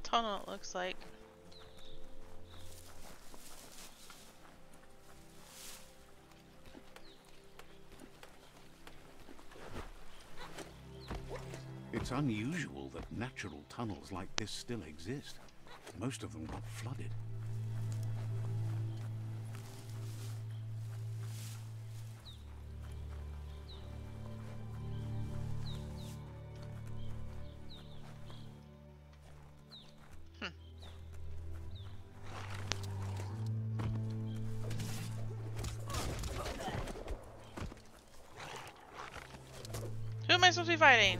Tunnel, it looks like. It's unusual that natural tunnels like this still exist. Most of them got flooded. Who am I supposed to be fighting?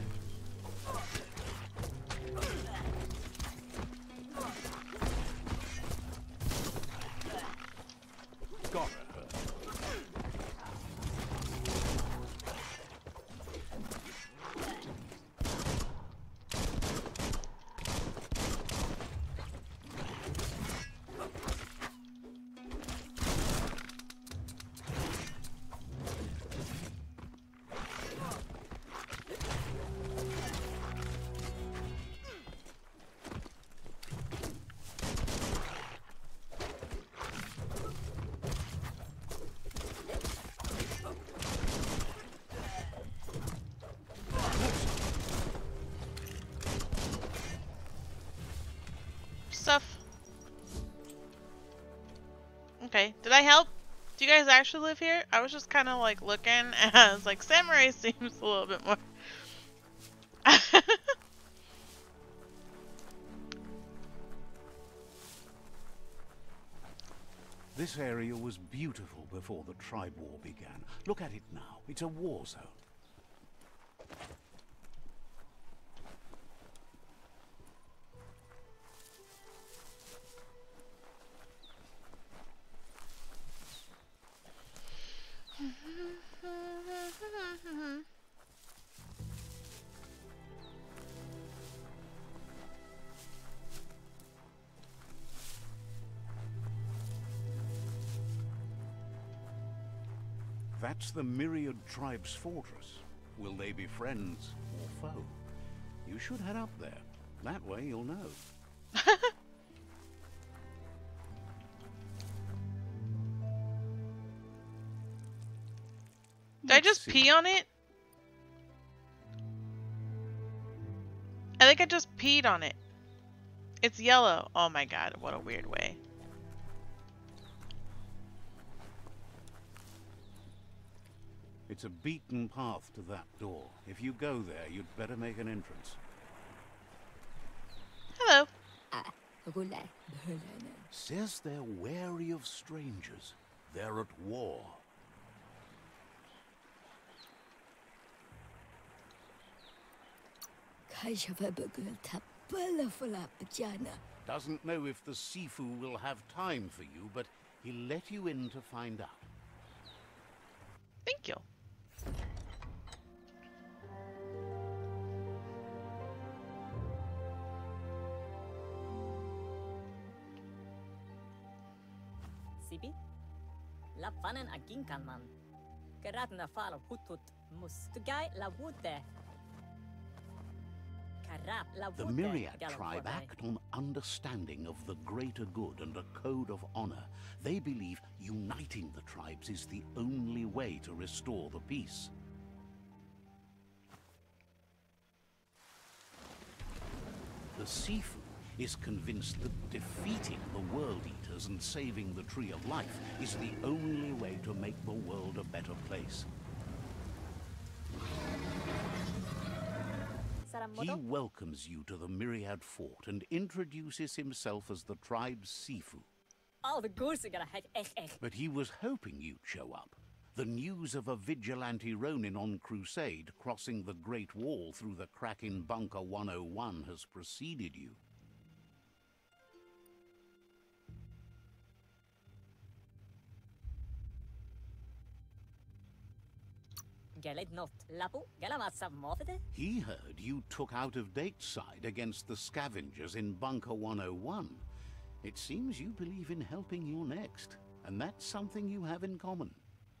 Got her. Stuff. Okay, did I help? Do you guys actually live here? I was just kind of like looking and I was like, Samurai seems a little bit more. This area was beautiful before the tribe war began. Look at it now. It's a war zone. That's the Myriad Tribe's fortress. Will they be friends or foe? You should head up there. That way you'll know. Did I Let's just see. pee on it? I think I just peed on it. It's yellow. Oh my god, what a weird way. It's a beaten path to that door. If you go there, you'd better make an entrance. Hello. Says they're wary of strangers. They're at war. Doesn't know if the Sifu will have time for you, but he'll let you in to find out. Thank you. Sibi? Lapanen aginkan man. Geratna falo hutut mus. Tugai la wute. Karap la wute. The Myriad tribe act on understanding of the greater good and a code of honor. They believe uniting the tribes is the only way to restore the peace. The Sifu is convinced that defeating the World Eaters and saving the Tree of Life is the only way to make the world a better place. He welcomes you to the Myriad Fort and introduces himself as the tribe's Sifu. All the goose are gonna have echt. But he was hoping you'd show up. The news of a vigilante Ronin on crusade crossing the Great Wall through the crack in Bunker 101 has preceded you. Gelet not. Lapu, galamasa mofete? He heard you took out-of-date side against the scavengers in Bunker 101. It seems you believe in helping your next, and that's something you have in common.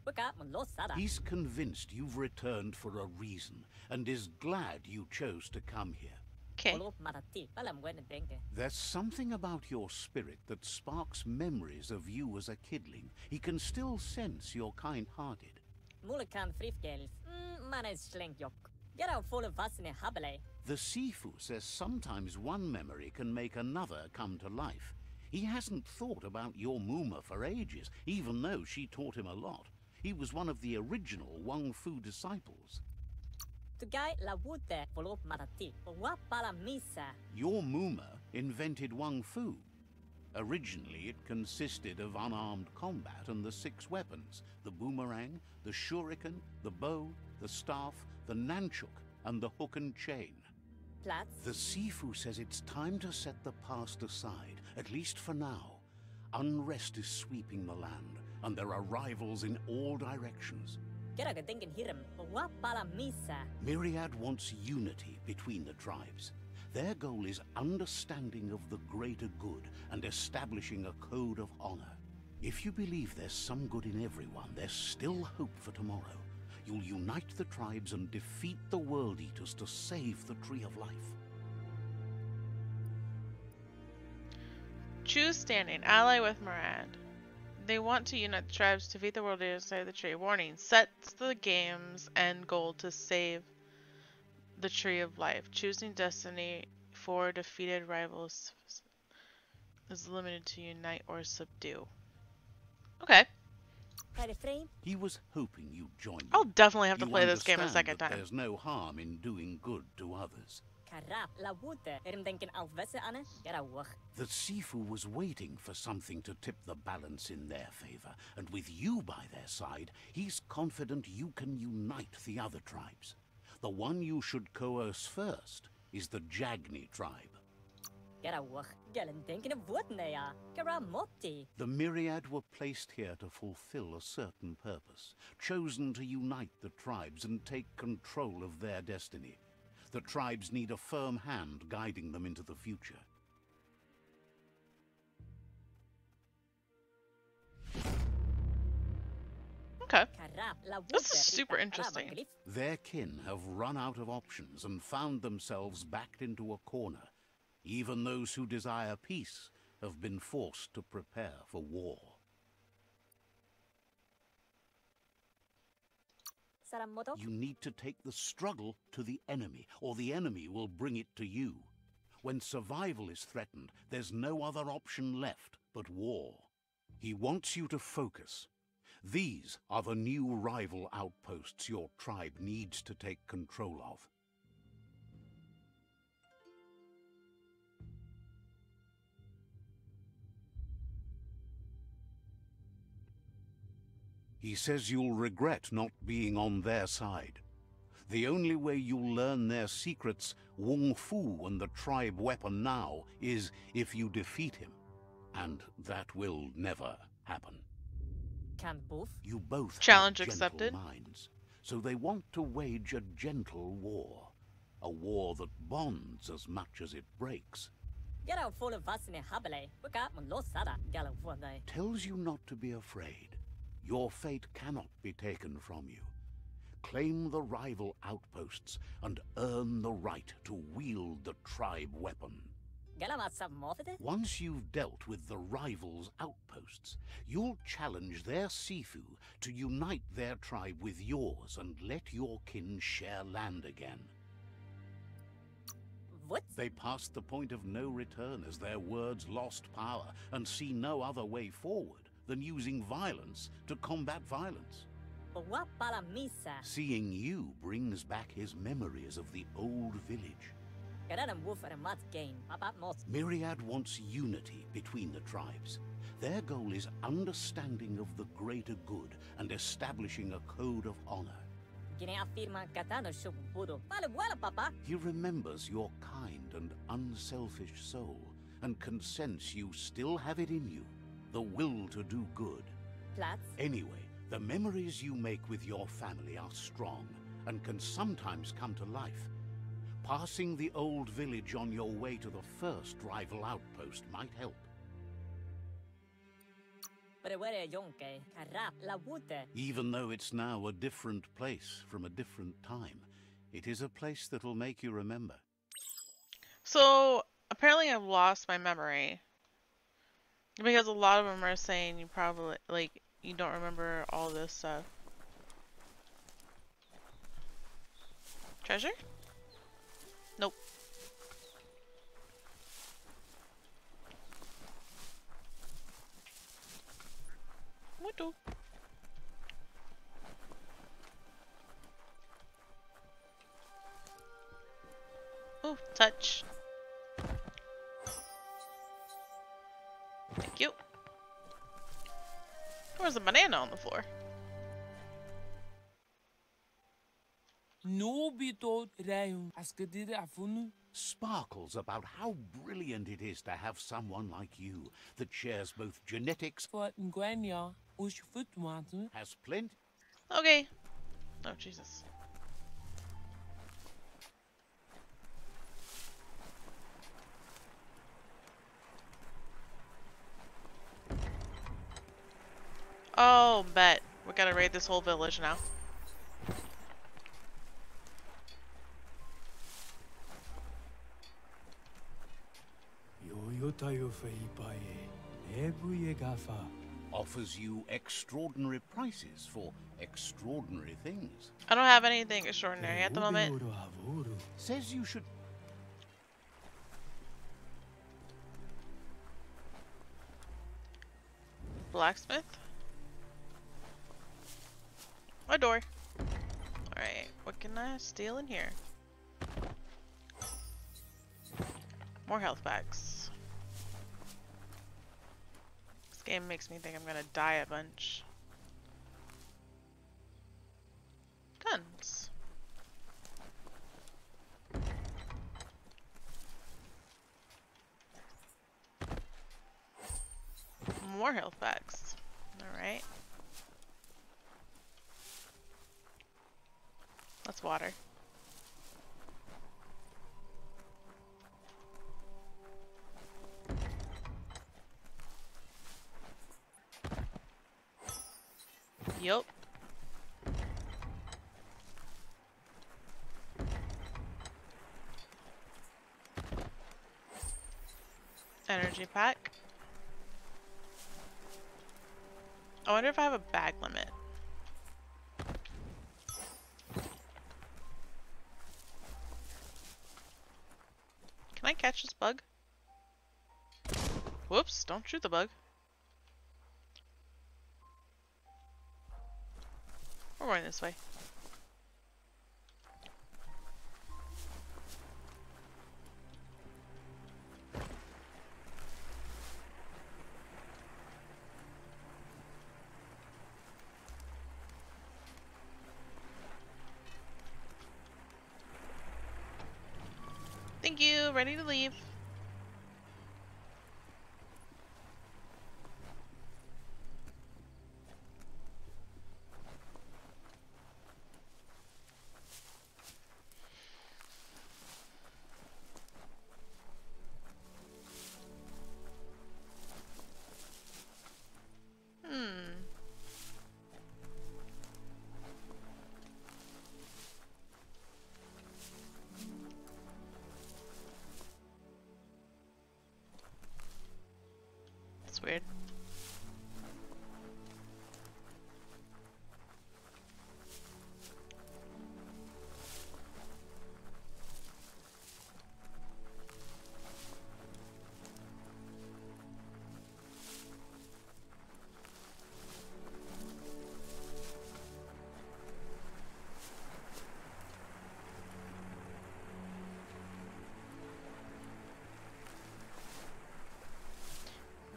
Buka mun lo sada. He's convinced you've returned for a reason, and is glad you chose to come here. Okay. Olo matati, palam wene denke. There's something about your spirit that sparks memories of you as a kidling. He can still sense you're kind-hearted. Mulekan frifgels. Manes schlenkjok. Get out full of vasine habele. The Sifu says sometimes one memory can make another come to life. He hasn't thought about your Muma for ages, even though she taught him a lot. He was one of the original Wang Fu disciples. Tugai la wute follow matati. Wa pala misa. Your Muma invented Wang Fu. Originally, it consisted of unarmed combat and the 6 weapons: the boomerang, the shuriken, the bow, the staff, the nunchuk, and the hook and chain. Platz. The Sifu says it's time to set the past aside, at least for now. Unrest is sweeping the land, and there are rivals in all directions. Get a denken hiram. Wa pala misa. Myriad wants unity between the tribes. Their goal is understanding of the greater good and establishing a code of honor. If you believe there's some good in everyone, there's still hope for tomorrow. You'll unite the tribes and defeat the World Eaters to save the Tree of Life. Choose standing. Ally with Mirand. They want to unite the tribes to defeat the World Eaters and save the tree. Warning. Sets the game's end goal to save the Tree of Life. Choosing destiny for defeated rivals is limited to unite or subdue. Okay. He was hoping you'd join me. I'll definitely have to You play this game a understand second that time. There's no harm in doing good to others. Karap la wute. Erim denken alvese ane. Get a wach. The Sifu was waiting for something to tip the balance in their favor, and with you by their side, he's confident you can unite the other tribes. The one you should coerce first is the Jagni tribe. Get a wach. Gelen denken of wotnea. Kara motti. The Myriad were placed here to fulfill a certain purpose, chosen to unite the tribes and take control of their destiny. The tribes need a firm hand guiding them into the future. Okay. Karap la wute. This is super interesting. Their kin have run out of options and found themselves backed into a corner. Even those who desire peace have been forced to prepare for war. 사람 모두? You need to take the struggle to the enemy, or the enemy will bring it to you. When survival is threatened, there's no other option left but war. He wants you to focus. These are the new rival outposts your tribe needs to take control of. He says you'll regret not being on their side. The only way you'll learn their secrets, Wung Fu and the tribe weapon now, is if you defeat him. And that will never happen. Can both? You both Challenge have gentle accepted. minds, so they want to wage a gentle war. A war that bonds as much as it breaks. Get out full of us in a habile. Look up and lost sada. Gala one day. Tells you not to be afraid. Your fate cannot be taken from you. Claim the rival outposts and earn the right to wield the tribe weapon. Gala must have more of it. Once you've dealt with the rivals' outposts, you'll challenge their Sifu to unite their tribe with yours and let your kin share land again. What? They passed the point of no return as their words lost power and see no other way forward than using violence to combat violence. What para misa? Seeing you brings back his memories of the old village. Get them wolf at a mud game. About most. Myriad wants unity between the tribes. Their goal is understanding of the greater good and establishing a code of honor. Gine afirma katano shubudo. Vale vuela, papa. He remembers your kind and unselfish soul and can sense you still have it in you, the will to do good. Plats. Anyway, the memories you make with your family are strong and can sometimes come to life. Passing the old village on your way to the first rival outpost might help. But where yonke? Karap la wute. Even though it's now a different place from a different time, it is a place that'll make you remember. So apparently I've lost my memory. Because a lot of them are saying you probably, like, you don't remember all this stuff. Treasure? Nope. What do? Oh, touch. Thank you. There's a banana on the floor. Sparkles about how brilliant it is to have someone like you that shares both genetics, has plenty. Okay. Oh, Jesus. Oh, bet. We gotta raid this whole village now. Offers you extraordinary prices for extraordinary things. I don't have anything extraordinary at the moment. Says you should. Blacksmith? A door. Alright, what can I steal in here? More health packs. This game makes me think I'm gonna die a bunch. Guns. More health packs. Alright. That's water. Yup. Energy pack. I wonder if I have a bag limit. I catch this bug? Whoops, don't shoot the bug. We're going this way. Thank you, ready to leave. That's weird.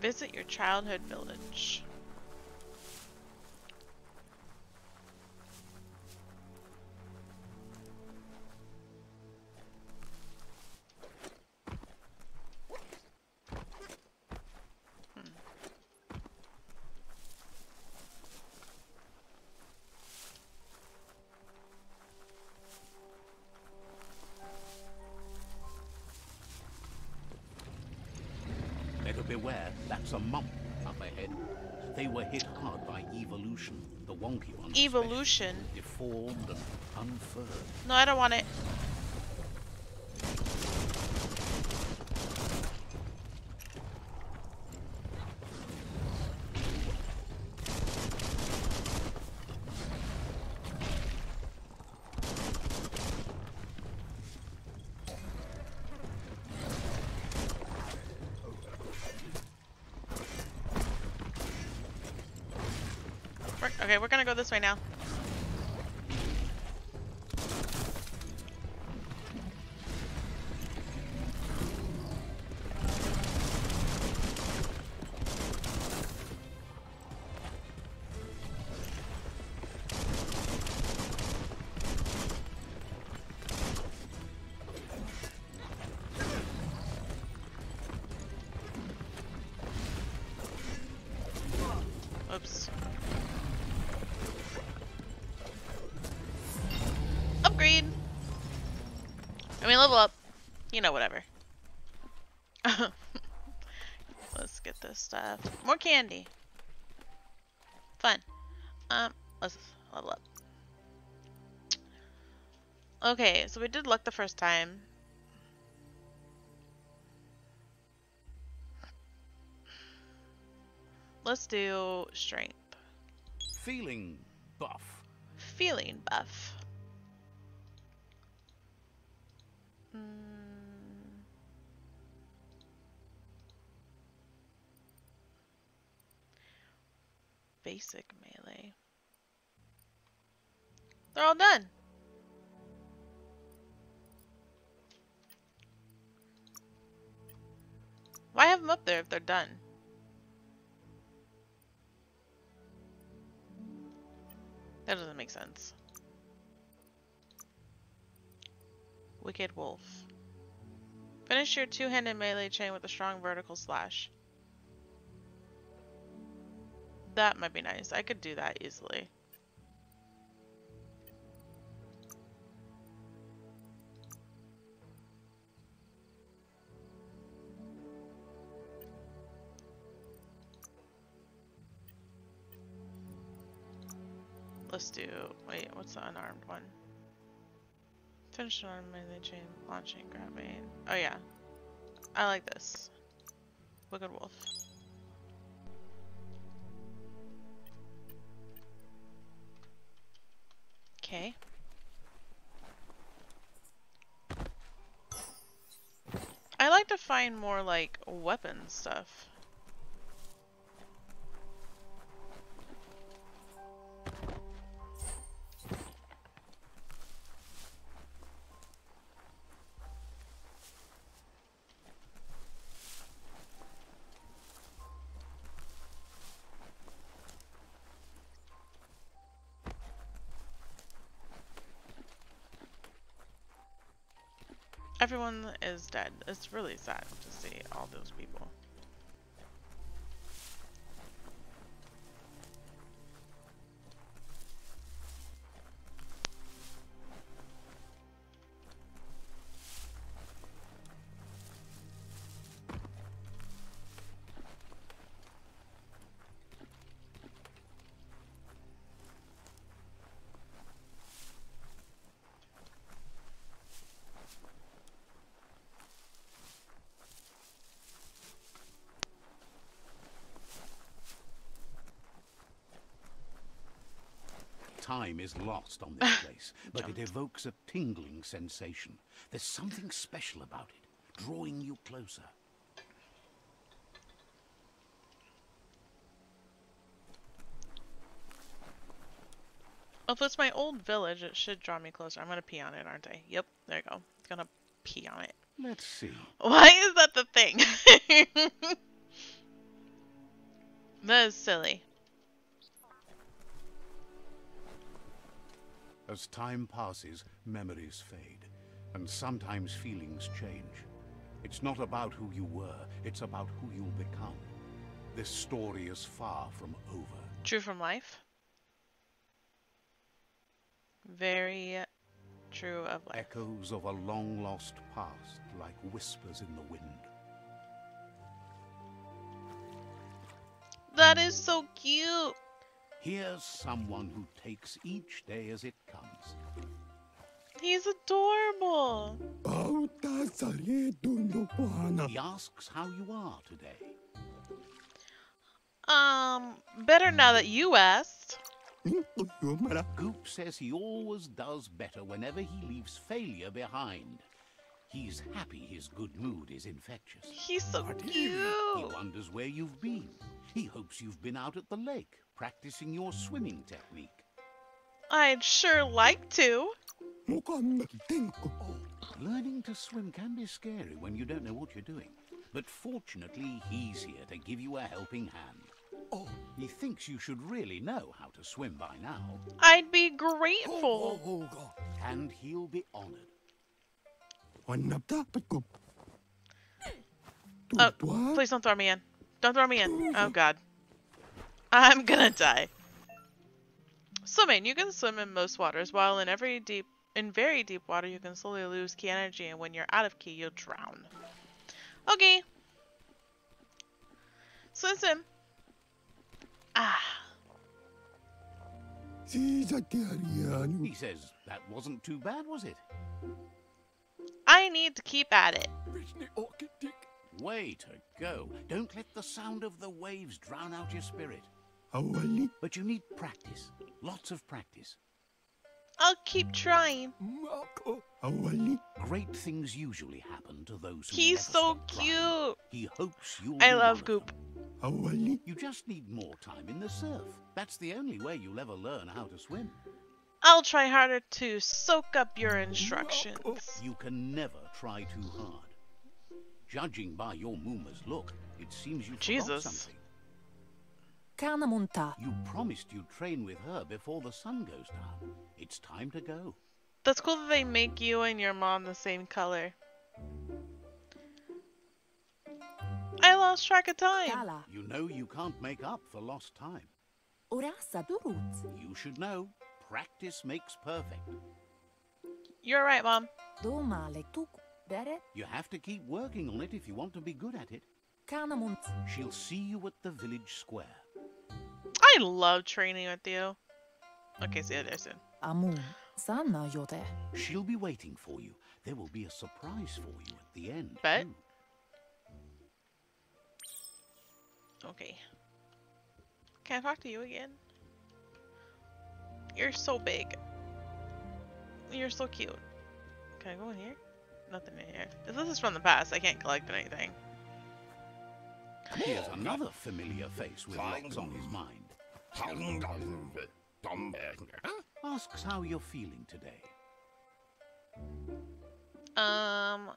Visit your childhood village. Better beware, that's a mump up ahead. They were hit hard by evolution. The wonky ones Evolution? especially, deformed and unfurred. No, I don't want it. Okay, we're gonna go this way now. Oops. Upgrade! I mean, level up. You know, whatever. Let's get this stuff. More candy. Fun. Let's level up. Okay, so we did luck the first time. Let's do strength. Feeling buff. Feeling buff. Basic melee. They're all done. Why have them up there if they're done? That doesn't make sense. Wicked Wolf. Finish your two-handed melee chain with a strong vertical slash. That might be nice. I could do that easily. Let's do... Wait, what's the unarmed one? Finish an armed melee chain, launching, grabbing. Oh yeah. I like this. Wicked Wolf. Okay. I to find more, like, weapon stuff. Everyone is dead. It's really sad to see all those people. Time is lost on this place, but it evokes a tingling sensation. There's something special about it, drawing you closer. If it's my old village, it should draw me closer. I'm gonna pee on it, aren't I? Yep, there you go. It's gonna pee on it. Let's see. Why is that the thing? That is silly. As time passes, memories fade, and sometimes feelings change. It's not about who you were, it's about who you'll become. This story is far from over. True from life. Very true of life. Echoes of a long-lost past, like whispers in the wind. That is so cute. Here's someone who takes each day as it comes. He's adorable. He asks how you are today. Better now that you asked. Goop says he always does better whenever he leaves failure behind. He's happy his good mood is infectious. He's so He cute. wonders where you've been. He hopes you've been out at the lake, practicing your swimming technique. I'd sure like to. Learning to swim can be scary when you don't know what you're doing. But fortunately, he's here to give you a helping hand. He thinks you should really know how to swim by now. I'd be grateful. And he'll be honored. Oh, please don't throw me in. Don't throw me in. Oh god. I'm gonna die. Swimming. You can swim in most waters, while in very deep water you can slowly lose key energy, and when you're out of key you'll drown. Okay. Swim. Ah. He says that wasn't too bad, was it? I need to keep at it. Way to go. Don't let the sound of the waves drown out your spirit. But you need practice. Lots of practice. I'll keep trying. Great things usually happen to those who He's never so stop trying. cute. He hopes you'll I be love one of Goop. them. You just need more time in the surf. That's the only way you'll ever learn how to swim. I'll try harder to soak up your instructions. You can never try too hard. Judging by your Mooma's look, it seems you forgot Jesus. something. Kannamunta. You promised you'd train with her before the sun goes down. It's time to go. That's cool that they make you and your mom the same color. I lost track of time. Täällä. You know you can't make up for lost time. Urassa turut. You should know, practice makes perfect. You're right, Mom. Tuomalle tuk. Bere. You have to keep working on it if you want to be good at it. Kannamunt. She'll see you at the village square. I love training with you. Okay, see you there soon. Amun. Sanna jote. She'll be waiting for you. There will be a surprise for you at the end. Bet. too. Okay. Can I talk to you again? You're so big. You're so cute. Can I go in here? Nothing in here. If this is from the past, I can't collect anything. Here's another familiar face with lots on his mind. Asks how you're feeling today. Found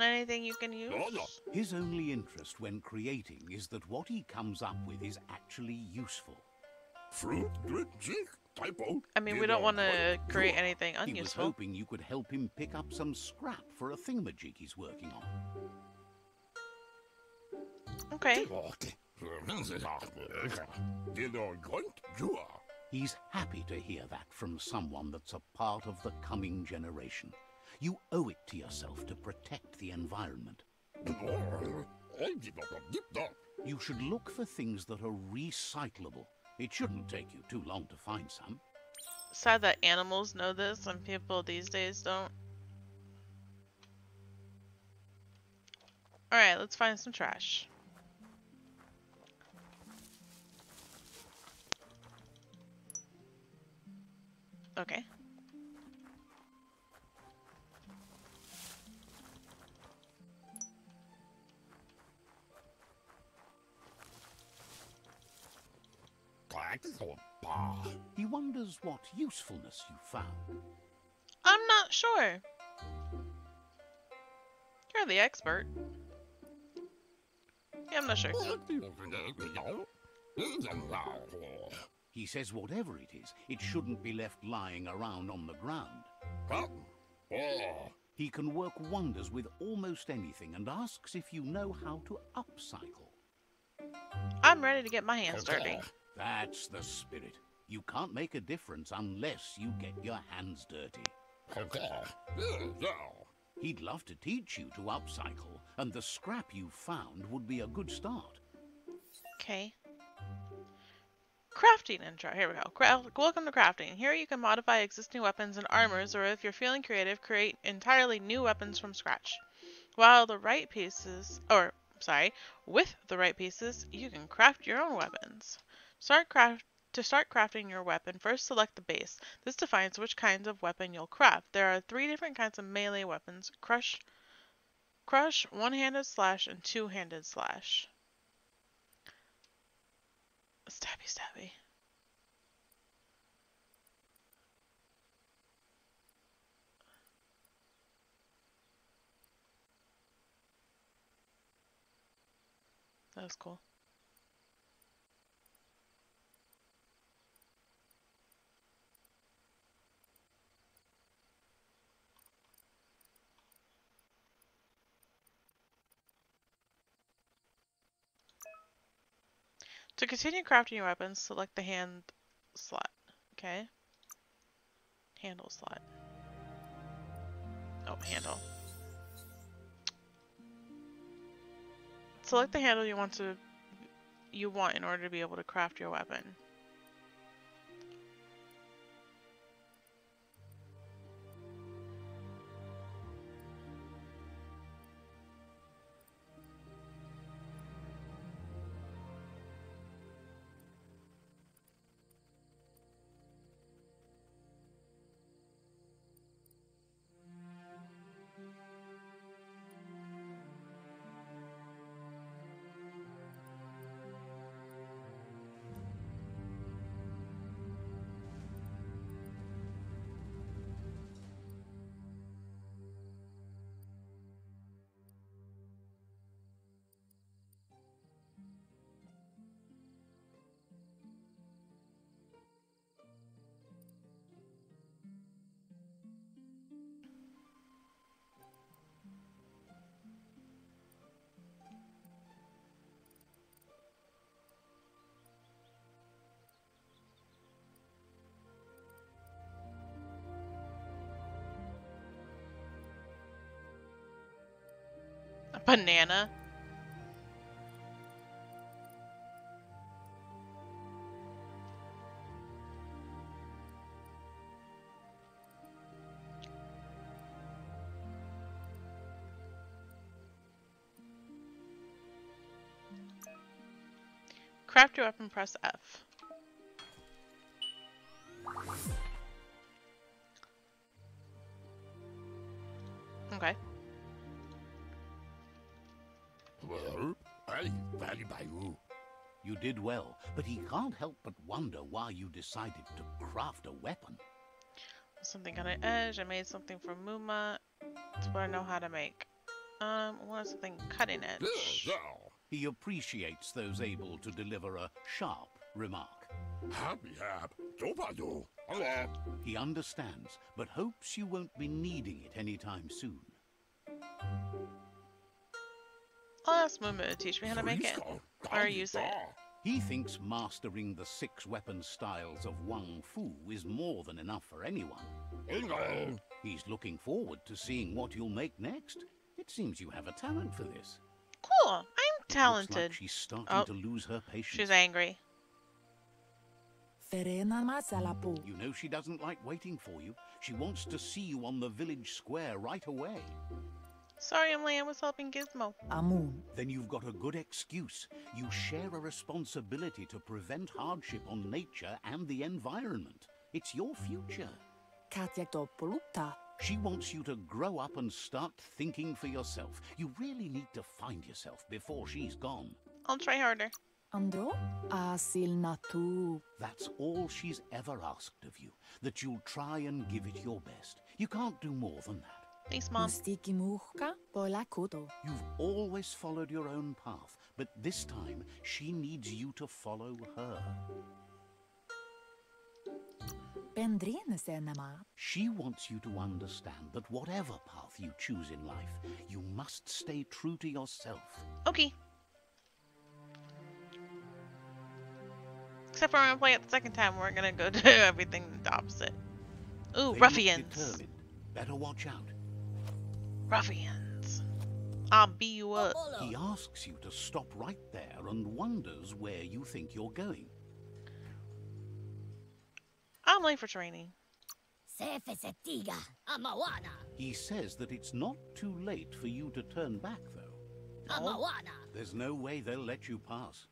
anything you can use? His only interest when creating is that what he comes up with is actually useful. I mean, we don't want to create anything He was unuseful. hoping you could help him pick up some scrap for a thingamajig he's working on. Okay. He's happy to hear that from someone that's a part of the coming generation. You owe it to yourself to protect the environment. You should look for things that are recyclable. It shouldn't take you too long to find some. Sad that animals know this and people these days don't. Alright, let's find some trash. Okay. He wonders what usefulness you found. I'm not sure. You're the expert. Yeah, I'm not sure. He says whatever it is, it shouldn't be left lying around on the ground. He can work wonders with almost anything and asks if you know how to upcycle. I'm ready to get my hands dirty. That's the spirit. You can't make a difference unless you get your hands dirty. He'd love to teach you to upcycle, and the scrap you found would be a good start. Okay. Crafting intro. Here we go. Welcome to crafting. Here you can modify existing weapons and armors, or if you're feeling creative, create entirely new weapons from scratch. With the right pieces, you can craft your own weapons. To start crafting your weapon, first select the base. This defines which kinds of weapon you'll craft. There are 3 different kinds of melee weapons: crush, one-handed slash, and two-handed slash. Stabby, stabby. That was cool. To continue crafting your weapons, select the hand slot. Okay. Handle slot. Oh, handle. Select the handle you want in order to be able to craft your weapon. A banana? Craft your weapon, press F. Okay. Well, I value by you. You did well, but he can't help but wonder why you decided to craft a weapon. Something on an edge. I made something from Muma. That's what I know how to make. I want something cutting edge. He appreciates those able to deliver a sharp remark. Happy hap. Topado. He understands, but hopes you won't be needing it anytime soon. I'll ask Muma to teach me how to make it. Or use it. He thinks mastering the 6 weapon styles of Wang Fu is more than enough for anyone. He's looking forward to seeing what you'll make next. It seems you have a talent for this. Cool. I'm Looks talented. like she's starting to lose her patience. She's angry. Ferena masalapu. You know she doesn't like waiting for you. She wants to see you on the village square right away. Sorry, Emily, I was helping Gizmo. Amun. Then you've got a good excuse. You share a responsibility to prevent hardship on nature and the environment. It's your future. Katjaktopolutta. She wants you to grow up and start thinking for yourself. You really need to find yourself before she's gone. I'll try harder. Andro? Asil natu. That's all she's ever asked of you, that you'll try and give it your best. You can't do more than that. Thanks, Mom. Mustiki muhka polakuto. You've always followed your own path, but this time she needs you to follow her. Pendrine senema. She wants you to understand that whatever path you choose in life, you must stay true to yourself. Okay. Except for when I play it the second time, we're gonna go do everything the opposite. Ooh, They look ruffians. determined. Better watch out. Ruffians. I'll beat you up. He asks you to stop right there and wonders where you think you're going. I'm late for training. He says that it's not too late for you to turn back, though. There's no way they'll let you pass.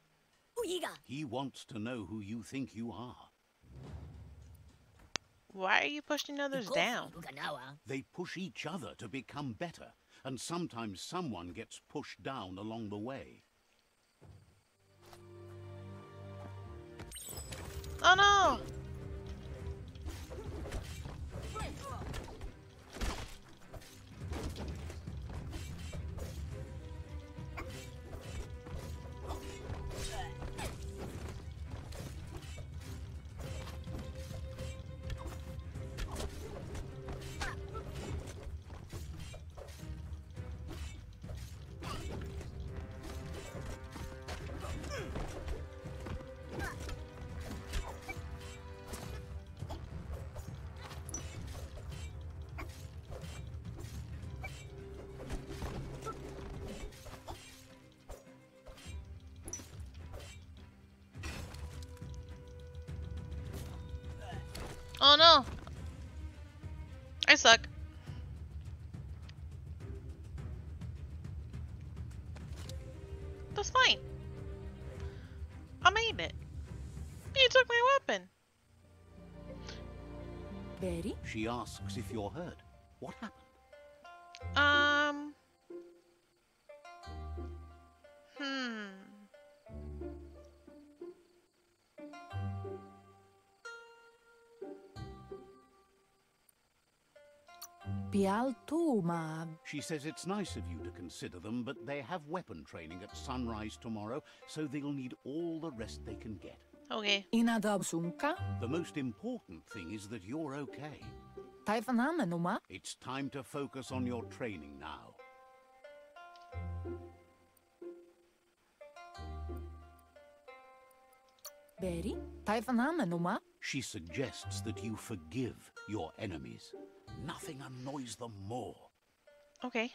He wants to know who you think you are. Why are you pushing others down? They push each other to become better, and sometimes someone gets pushed down along the way. Oh no! Oh no! I suck. That's fine. I made it. You took my weapon. Berry? She asks if you're hurt. What happened? Hmm. Pial tu ma. She says it's nice of you to consider them, but they have weapon training at sunrise tomorrow, so they'll need all the rest they can get. Okay. Inadab sunka. The most important thing is that you're okay. Taifanama numa. It's time to focus on your training now. Berry? Taifanama numa. She suggests that you forgive your enemies. Nothing annoys them more. Okay.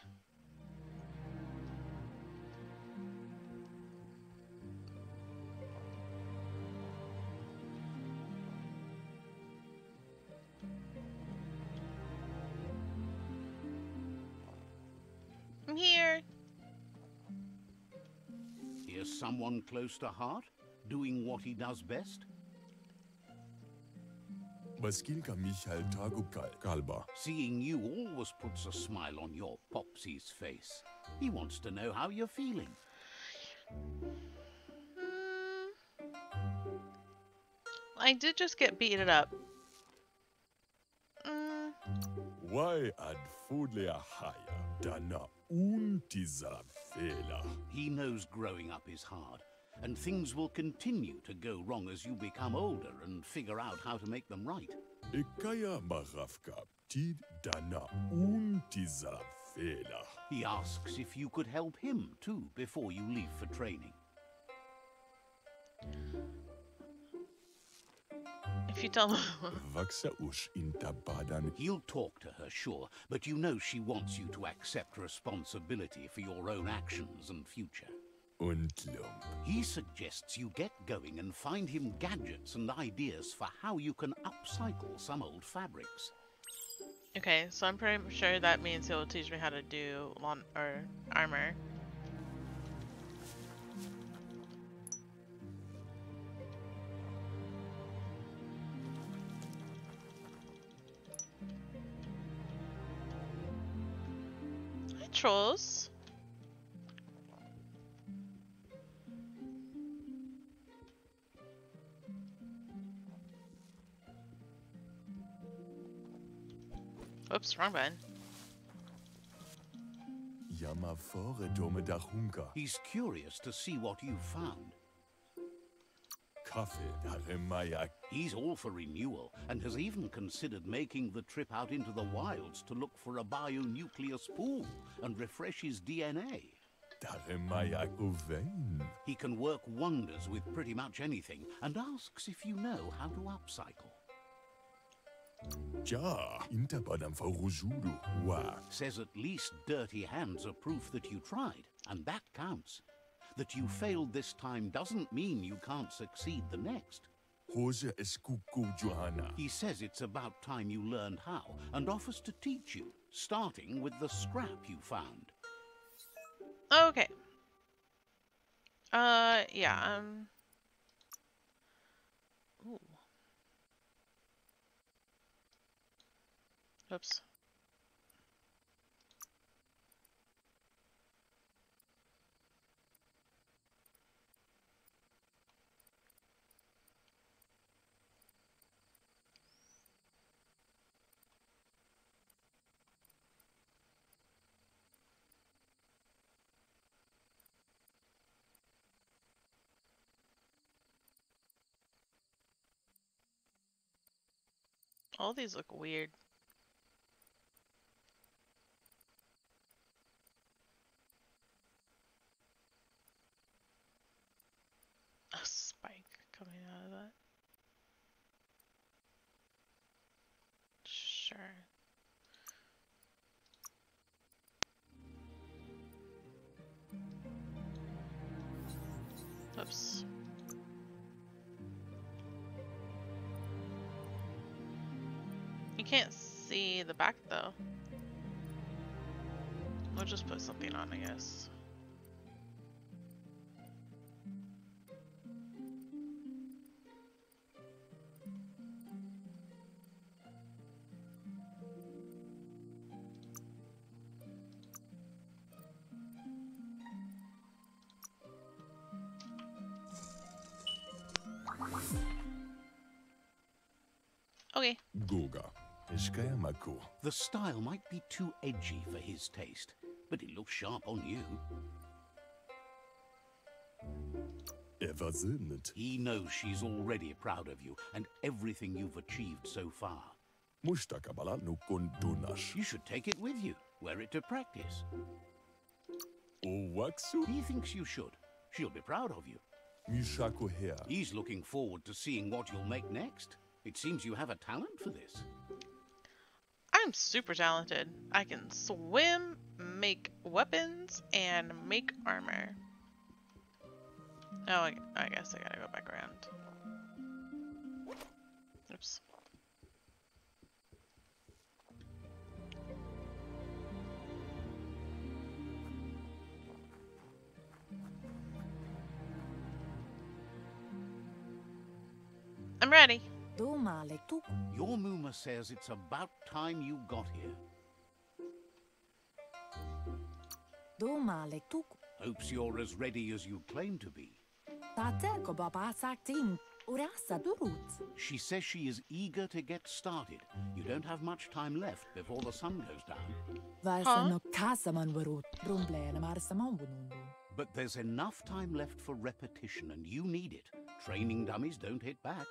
I'm here. Here's someone close to heart, doing what he does best. Baskilka Michael Tagukal Kalba. Seeing you always puts a smile on your Popsy's face. He wants to know how you're feeling. I did just get beaten up. Why ad fudlea haya dana untiza vela. He knows growing up is hard, and things will continue to go wrong as you become older and figure out how to make them right. Ekaya marafka tid dana untiza vela. He asks if you could help him too before you leave for training. If you tell me. Vaxa ush intabadan. He'll talk to her, sure, but you know she wants you to accept responsibility for your own actions and future. Untlump. He suggests you get going and find him gadgets and ideas for how you can upcycle some old fabrics. Okay, so I'm pretty sure that means he'll teach me how to do armor. Hi, trolls. Oops, wrong button. Yamafore dome dachunka. He's curious to see what you've found. Kaffee daremaya. He's all for renewal and has even considered making the trip out into the wilds to look for a bionucleus pool and refresh his DNA. Daremaya uvein. He can work wonders with pretty much anything and asks if you know how to upcycle. Ja, intabadam farujudu. Wa. Says at least dirty hands are proof that you tried, and that counts. That you failed this time doesn't mean you can't succeed the next. Hoja eskuku Johanna. He says it's about time you learned how, and offers to teach you, starting with the scrap you found. Okay. Yeah, Ooh. Oops. All these look weird. A spike coming out of that. Sure. Oops. You can't see the back though. We'll just put something on, I guess. Okay. Goga. Eskaya mako. The style might be too edgy for his taste, but it looks sharp on you. Ever sinnet. He knows she's already proud of you and everything you've achieved so far. Mustakabala no kondonash. You should take it with you, wear it to practice. O waxu. He thinks you should. She'll be proud of you. Mishako hair. He's looking forward to seeing what you'll make next. It seems you have a talent for this. I'm super talented. I can swim, make weapons, and make armor. Oh, I guess I gotta go back around. Oops. I'm ready. Domale tu. Your Muma says it's about time you got here. Domale tu. Hopes you're as ready as you claim to be. Tateko baba saktin. Urasa durut. She says she is eager to get started. You don't have much time left before the sun goes down. Varsano kasaman varut. Rumblene marsaman vunundu. But there's enough time left for repetition, and you need it. Training dummies don't hit back.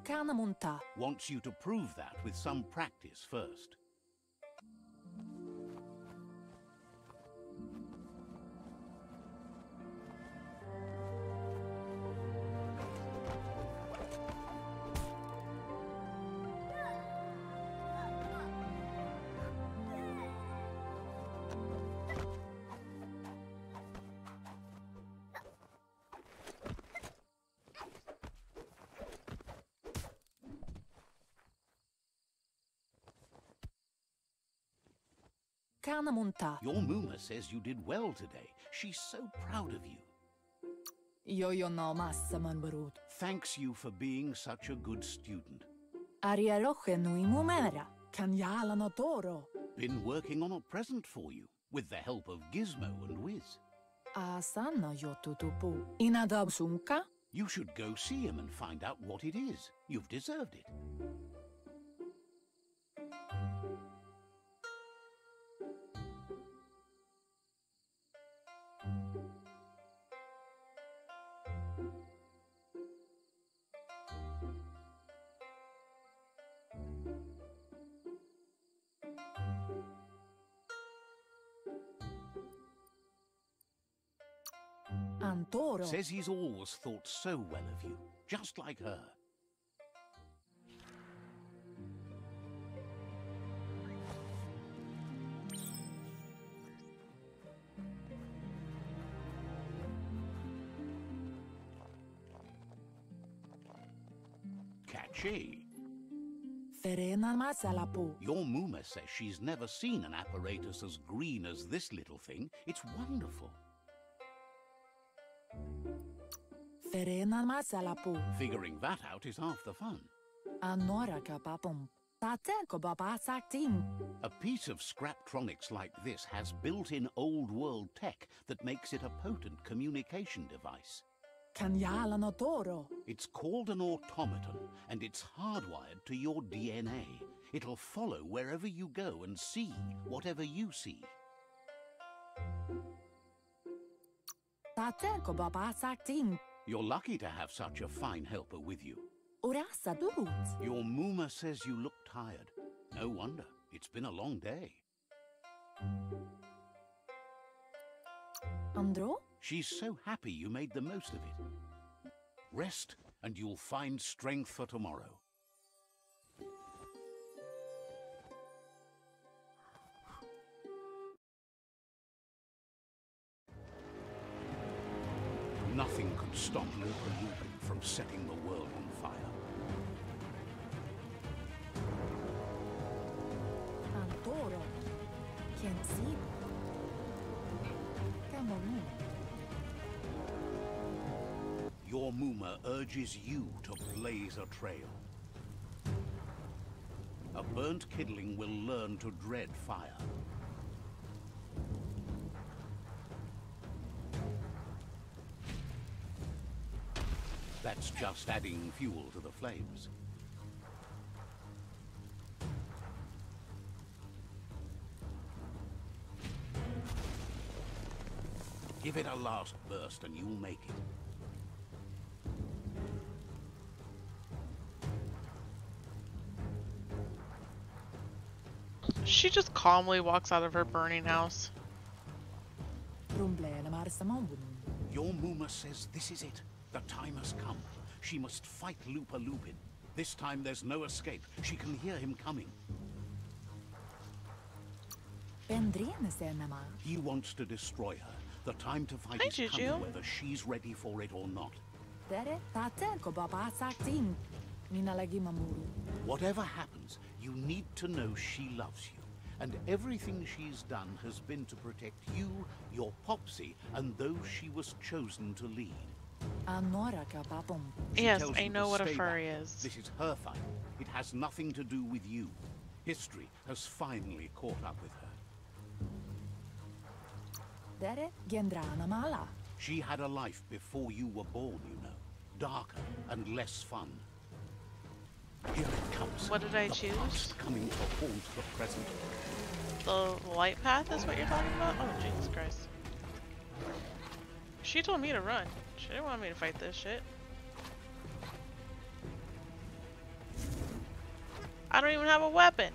Kanamunta. Wants you to prove that with some practice first. Kanamunta. Your Muma says you did well today. She's so proud of you. Yo no massaman varut. Thanks you for being such a good student. Aria roche nui mumera. Kanyala no toro. Been working on a present for you, with the help of Gizmo and Wiz. Asana yo tutupu. Inadabsunka. You should go see him and find out what it is. You've deserved it. Antoro. Says he's always thought so well of you, just like her. Catchy. Ferena masalapu. Your Muma says she's never seen an apparatus as green as this little thing. It's wonderful. Ferena masalapu. Figuring that out is half the fun. Anora kapapum. Tateko baba saktin. A piece of Scraptronics like this has built-in old-world tech that makes it a potent communication device. Kanyala no toro. It's called an automaton, and it's hardwired to your DNA. It'll follow wherever you go and see whatever you see. Tateko baba saktin. You're lucky to have such a fine helper with you. Urasa durut. Your Muma says you look tired. No wonder. It's been a long day. Andro? She's so happy you made the most of it. Rest, and you'll find strength for tomorrow. Nothing could stop Lupin from setting the world on fire. Antoro. Can't see. Come on. Your Muma urges you to blaze a trail. A burnt kidling will learn to dread fire. That's just adding fuel to the flames. Give it a last burst and you'll make it. She just calmly walks out of her burning house. Rumblene marsaman vunundu. Your Muma says this is it. The time has come. She must fight Lupin. This time there's no escape. She can hear him coming. Pendrene senema. He wants to destroy her, The time to fight Hi, is Juju. coming, whether she's ready for it or not. Tere, tate, ko babasak ting. Mina lagi mamuru. Whatever happens, you need to know she loves you. And everything she's done has been to protect you, your Popsy, and those she was chosen to lead. Anora ka papom. She Yes, tells I you know to what a stay furry back. is. This is her fight. It has nothing to do with you. History has finally caught up with her. Tere, gendrana mala. She had a life before you were born, you know. Darker and less fun. Here it comes. What did I the choose? Past coming to haunt the present. The light path is what you're talking about? Oh, Jesus Christ. She told me to run. She didn't want me to fight this shit. I don't even have a weapon.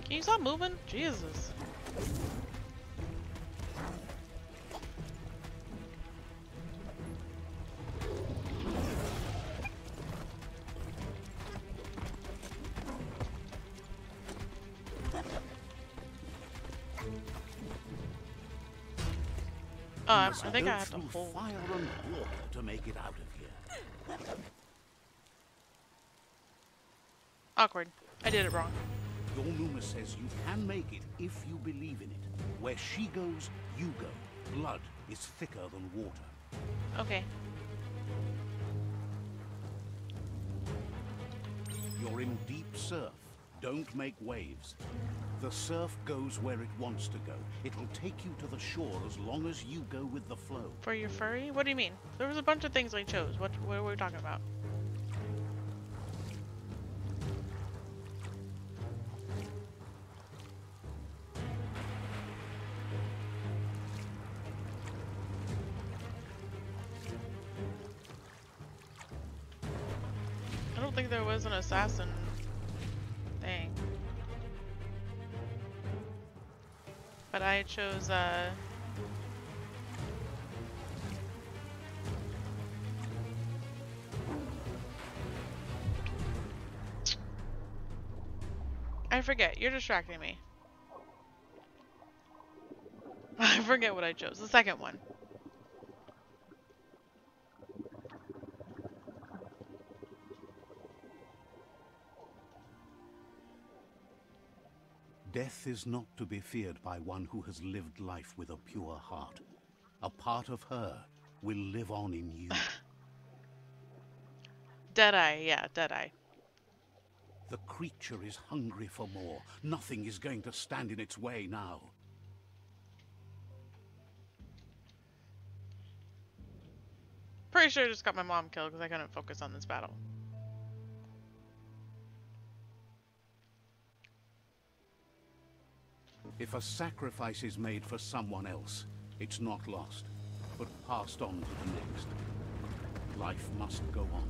Can you stop moving? Jesus. I Must think go I have to through hold. fire and water to make it out of here. Awkward. I did it wrong. Your Numa says you can make it if you believe in it. Where she goes, you go. Blood is thicker than water. Okay. You're in deep surf. Don't make waves. The surf goes where it wants to go. It'll take you to the shore as long as you go with the flow. For your furry? What do you mean? There was a bunch of things I chose. What were we talking about? I don't think there was an assassin thing. But I chose, I forget. You're distracting me. I forget what I chose. The second one. Death is not to be feared by one who has lived life with a pure heart. A part of her will live on in you. Deadeye, yeah, Deadeye. The creature is hungry for more. Nothing is going to stand in its way now. Pretty sure I just got my mom killed because I couldn't focus on this battle. If a sacrifice is made for someone else, it's not lost, but passed on to the next. Life must go on.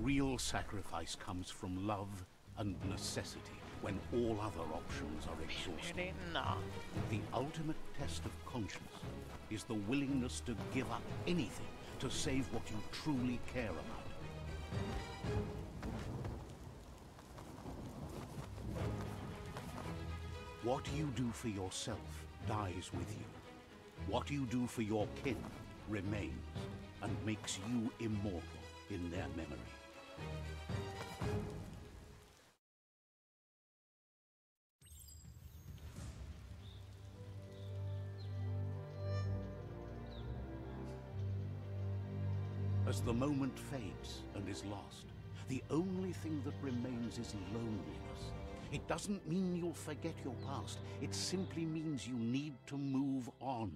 Real sacrifice comes from love and necessity when all other options are exhausted. Nah. The ultimate test of conscience is the willingness to give up anything to save what you truly care about. What you do for yourself dies with you. What you do for your kin remains and makes you immortal in their memory. As the moment fades and is lost, the only thing that remains is loneliness. It doesn't mean you'll forget your past. It simply means you need to move on.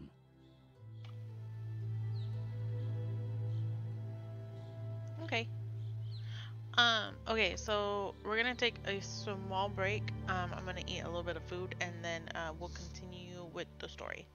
Okay. Okay, so we're gonna take a small break. I'm gonna eat a little bit of food and then we'll continue with the story.